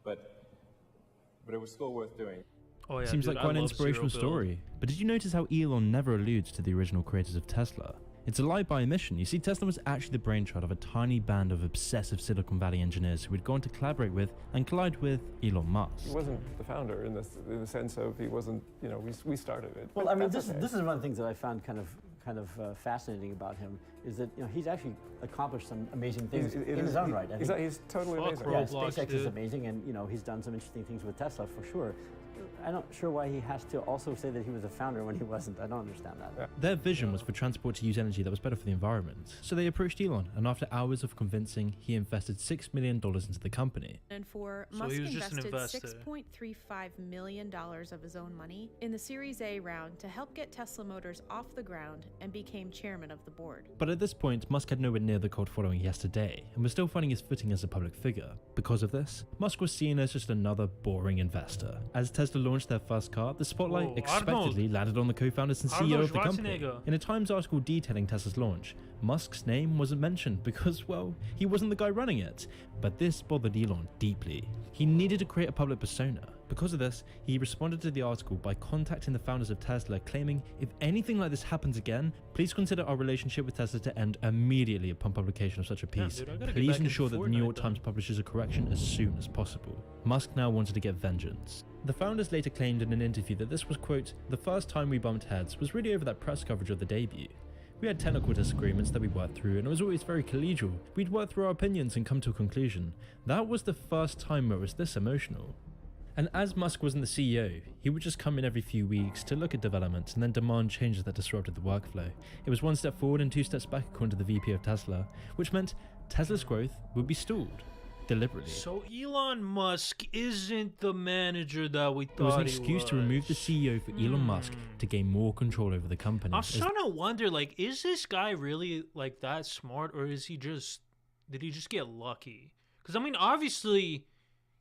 S7: But it was still worth doing.
S1: Oh yeah,
S6: seems
S1: dude,
S6: like quite an inspirational story. But did you notice how Elon never alludes to the original creators of Tesla? It's a lie by omission. You see, Tesla was actually the brainchild of a tiny band of obsessive Silicon Valley engineers who would go on to collaborate with and collide with Elon Musk.
S8: He wasn't the founder in the sense of he wasn't, you know, we started it.
S13: Well, I mean, this is one of the things that I found kind of fascinating about him is that, you know, he's actually accomplished some amazing things in his own right.
S8: He's totally amazing.
S13: Yeah, SpaceX is amazing, and you know, he's done some interesting things with Tesla for sure. I'm not sure why he has to also say that he was a founder when he wasn't. I don't understand that.
S8: Yeah.
S6: Their vision was for transport to use energy that was better for the environment. So they approached Elon, and after hours of convincing, he invested $6 million into the company.
S15: And for Musk invested $6.35 million of his own money in the Series A round to help get Tesla Motors off the ground and became chairman of the board.
S6: But at this point, Musk had nowhere near the cult following he has today, and was still finding his footing as a public figure. Because of this, Musk was seen as just another boring investor. As Tesla launched their first car, the spotlight expectedly landed on the co-founders and CEO of the company. In a Times article detailing Tesla's launch, Musk's name wasn't mentioned because, well, he wasn't the guy running it. But this bothered Elon deeply. He needed to create a public persona. Because of this, he responded to the article by contacting the founders of Tesla, claiming, if anything like this happens again, please consider our relationship with Tesla to end immediately upon publication of such a piece. Please ensure that the New York Times publishes a correction as soon as possible. Musk now wanted to get vengeance. The founders later claimed in an interview that this was, quote, the first time we bumped heads was really over that press coverage of the debut. We had technical disagreements that we worked through, and it was always very collegial. We'd work through our opinions and come to a conclusion. That was the first time where it was this emotional. And as Musk wasn't the CEO, he would just come in every few weeks to look at developments and then demand changes that disrupted the workflow. It was one step forward and two steps back according to the VP of Tesla, which meant Tesla's growth would be stalled. Deliberately.
S1: So Elon Musk isn't the manager that we thought he was.
S6: It was an excuse to remove the CEO for Elon Musk to gain more control over the company.
S1: I was trying to wonder, like, is this guy really like that smart, or is he just, did he just get lucky? Because I mean, obviously,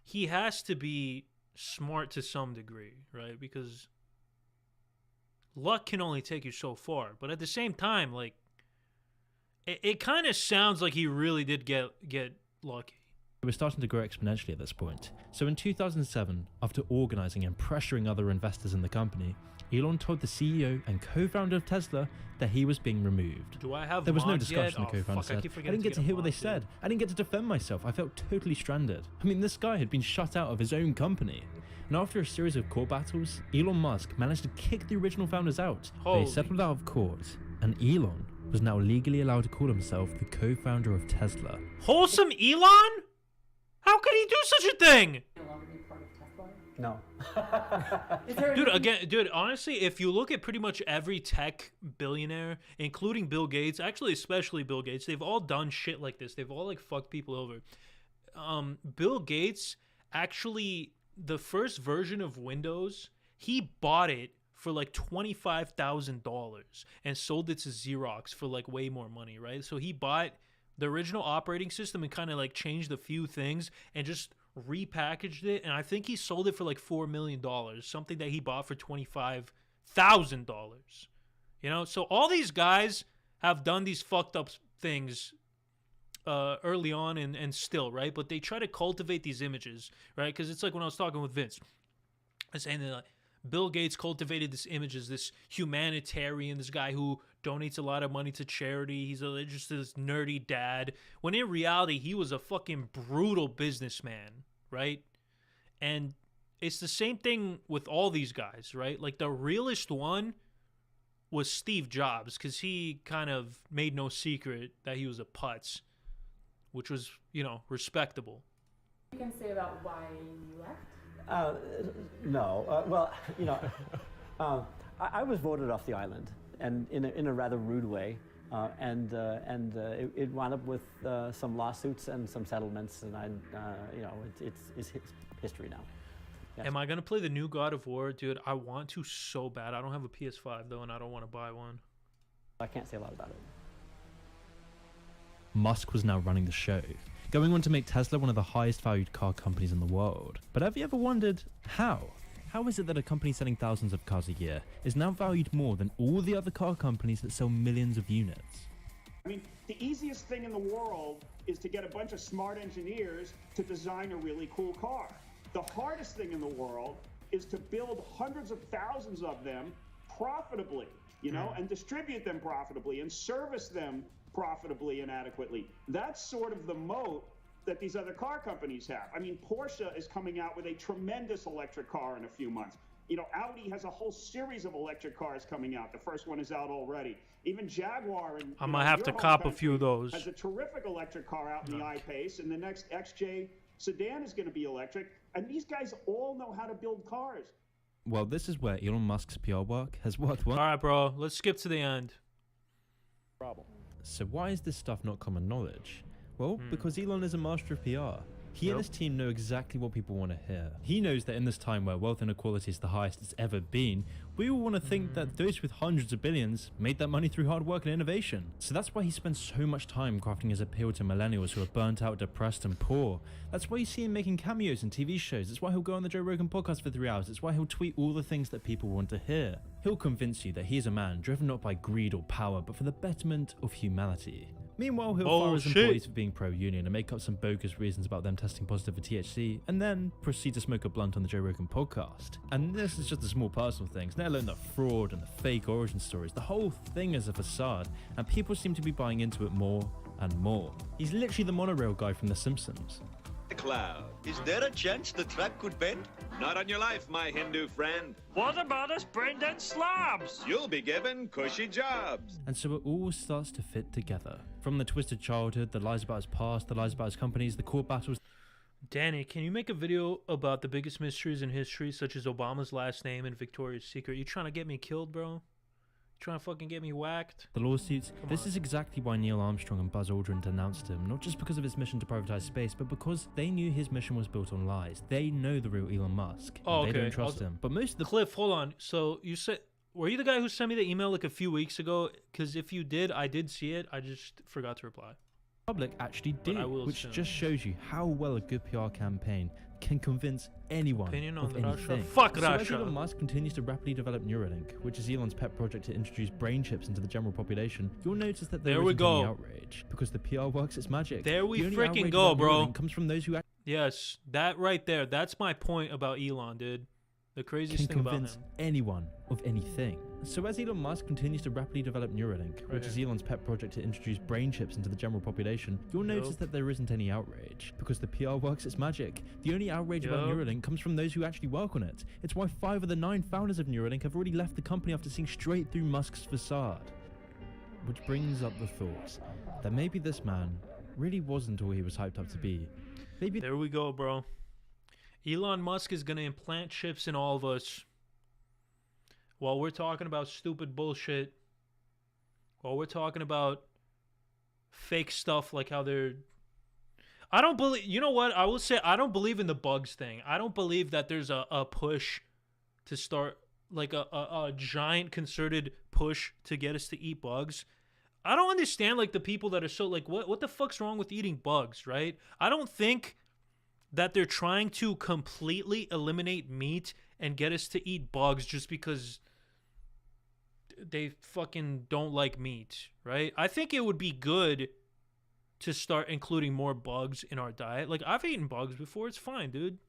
S1: he has to be smart to some degree, right? Because luck can only take you so far. But at the same time, like, it kind of sounds like he really did get lucky.
S6: It was starting to grow exponentially at this point. So in 2007, after organizing and pressuring other investors in the company, Elon told the CEO and co-founder of Tesla that he was being removed.
S1: Do I have
S6: There was no
S1: mods
S6: discussion,
S1: yet?
S6: the co-founder said. I didn't get to hear what they said. I didn't get to defend myself. I felt totally stranded. I mean, this guy had been shut out of his own company. And after a series of court battles, Elon Musk managed to kick the original founders out. They settled out of court, and Elon was now legally allowed to call himself the co-founder of Tesla.
S1: Wholesome Elon? How could he do such a thing?
S13: No.
S1: Dude, honestly, if you look at pretty much every tech billionaire, including Bill Gates, actually especially Bill Gates, they've all done shit like this. They've all like fucked people over. Bill Gates, actually, the first version of Windows, he bought it for like $25,000 and sold it to Xerox for like way more money, right? So he bought the original operating system and kind of like changed a few things and just repackaged it, and I think he sold it for like $4 million, something that he bought for $25,000. You know, so all these guys have done these fucked up things early on and still, right? But they try to cultivate these images, right? Because it's like when I was talking with Vince, I was saying that like, Bill Gates cultivated this image as this humanitarian, this guy who donates a lot of money to charity. He's just this nerdy dad. When in reality, he was a fucking brutal businessman, right? And it's the same thing with all these guys, right? Like the realest one was Steve Jobs, because he kind of made no secret that he was a putz, which was, you know, respectable.
S16: You can say about why you left?
S13: No. Well, you know, I was voted off the island, and in a rather rude way, and it wound up with some lawsuits and some settlements, and you know, it's history now. Yes.
S1: Am I gonna play the new God of War, dude? I want to so bad. I don't have a PS5 though, and I don't want to buy one.
S13: I can't say a lot about it.
S6: Musk was now running the show, going on to make Tesla one of the highest valued car companies in the world. But have you ever wondered how? How is it that a company selling thousands of cars a year is now valued more than all the other car companies that sell millions of units?
S17: I mean, the easiest thing in the world is to get a bunch of smart engineers to design a really cool car. The hardest thing in the world is to build hundreds of thousands of them profitably, you know, and distribute them profitably and service them profitably and adequately. That's sort of the moat that these other car companies have. I mean, Porsche is coming out with a tremendous electric car in a few months. You know, Audi has a whole series of electric cars coming out. The first one is out already. Even Jaguar and
S1: I might have to cop a few of those.
S17: Has a terrific electric car out in the I-Pace, and the next XJ sedan is going to be electric. And these guys all know how to build cars.
S6: Well, this is where Elon Musk's PR work has worked well.
S1: All right, bro. Let's skip to the end.
S6: Problem. So why is this stuff not common knowledge? Well, because Elon is a master of PR. He and his team know exactly what people want to hear. He knows that in this time where wealth inequality is the highest it's ever been, we all want to think that those with hundreds of billions made that money through hard work and innovation. So that's why he spends so much time crafting his appeal to millennials who are burnt out, depressed and poor. That's why you see him making cameos in TV shows. That's why he'll go on the Joe Rogan podcast for 3 hours. It's why he'll tweet all the things that people want to hear. He'll convince you that he is a man driven not by greed or power, but for the betterment of humanity. Meanwhile, he'll fire his employees for being pro-union and make up some bogus reasons about them testing positive for THC, and then proceed to smoke a blunt on the Joe Rogan podcast. And this is just the small personal things, let alone the fraud and the fake origin stories. The whole thing is a facade, and people seem to be buying into it more and more. He's literally the monorail guy from The Simpsons.
S18: Cloud. Is there a chance the track could bend? Not on your life, my Hindu friend. What about us brain-dead slobs? You'll be given cushy jobs.
S6: And so it all starts to fit together. From the twisted childhood, the lies about his past, the lies about his companies, the court battles.
S1: Danny, can you make a video about the biggest mysteries in history, such as Obama's last name and Victoria's Secret? You trying to get me killed, bro? Trying to fucking get me whacked?
S6: The lawsuits. This is exactly why Neil Armstrong and Buzz Aldrin denounced him, not just because of his mission to privatize space, but because they knew his mission was built on lies. They know the real Elon Musk.
S1: Oh, okay.
S6: They don't trust him. But most of the
S1: Cliff, hold on. So you said, were you the guy who sent me the email like a few weeks ago? Because if you did, I did see it. I just forgot to reply.
S6: Public actually did, which
S1: soon.
S6: just shows you how well a good PR campaign can convince anyone
S1: Opinion on
S6: of
S1: Russia?
S6: anything.
S1: Fuck
S6: so
S1: Russia.
S6: As Elon Musk continues to rapidly develop Neuralink, which is Elon's pet project to introduce brain chips into the general population, you'll notice that there isn't any outrage because the PR works its magic.
S1: There we
S6: the
S1: freaking go, bro.
S6: Comes from those who
S1: yes, that right there. That's my point about Elon, dude. The craziest thing about him.
S6: Convince anyone of anything. So as Elon Musk continues to rapidly develop Neuralink, which is Elon's pet project to introduce brain chips into the general population, you'll notice that there isn't any outrage because the PR works its magic. The only outrage about Neuralink comes from those who actually work on it. It's why 5 of the 9 founders of Neuralink have already left the company after seeing straight through Musk's facade. Which brings up the thought that maybe this man really wasn't all he was hyped up to be. Maybe
S1: there we go, bro. Elon Musk is gonna implant chips in all of us while we're talking about stupid bullshit, while we're talking about fake stuff like how they're... I don't believe... You know what? I will say I don't believe in the bugs thing. I don't believe that there's a push to start, like a giant concerted push to get us to eat bugs. I don't understand, like, the people that are so, like, what the fuck's wrong with eating bugs, right? I don't think that they're trying to completely eliminate meat and get us to eat bugs just because they fucking don't like meat, right? I think it would be good to start including more bugs in our diet. Like, I've eaten bugs before. It's fine, dude.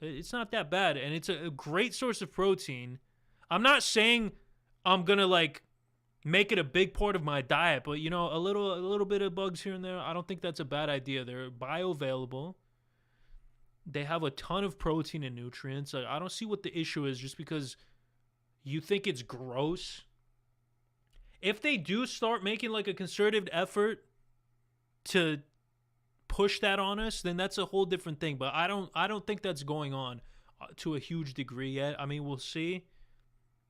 S1: It's not that bad, and it's a great source of protein. I'm not saying I'm gonna, like, make it a big part of my diet, but, you know, a little bit of bugs here and there, I don't think that's a bad idea. They're bioavailable. They have a ton of protein and nutrients. Like, I don't see what the issue is just because you think it's gross. If they do start making, like, a concerted effort to push that on us, then that's a whole different thing. But I don't think that's going on to a huge degree yet. I mean, we'll see.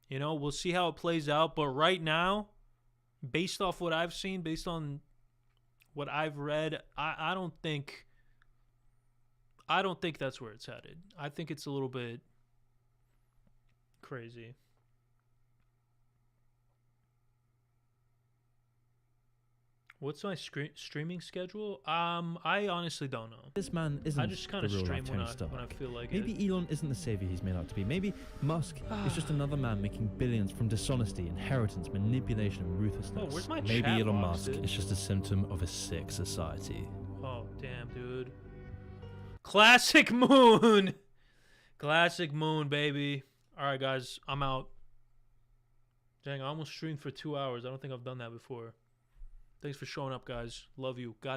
S1: You know, we'll see how it plays out. But right now, based off what I've seen, based on what I've read, I don't think that's where it's headed. I think it's a little bit crazy. What's my streaming schedule? I honestly don't know.
S6: This man isn't
S1: I just kind of
S6: the real
S1: stream
S6: life
S1: when
S6: Tony
S1: I
S6: Stark.
S1: feel like
S6: Maybe
S1: it.
S6: Elon isn't the savior he's made out to be. Maybe Musk is just another man making billions from dishonesty, inheritance, manipulation, and ruthlessness.
S1: Oh, where's my
S6: Maybe
S1: chat
S6: Elon
S1: box,
S6: Musk
S1: dude?
S6: is just a symptom of a sick society.
S1: Oh, damn, dude. Classic Moon. Classic Moon, baby. All right, guys, I'm out. Dang, I almost streamed for 2 hours. I don't think I've done that before. Thanks for showing up, guys. Love you. God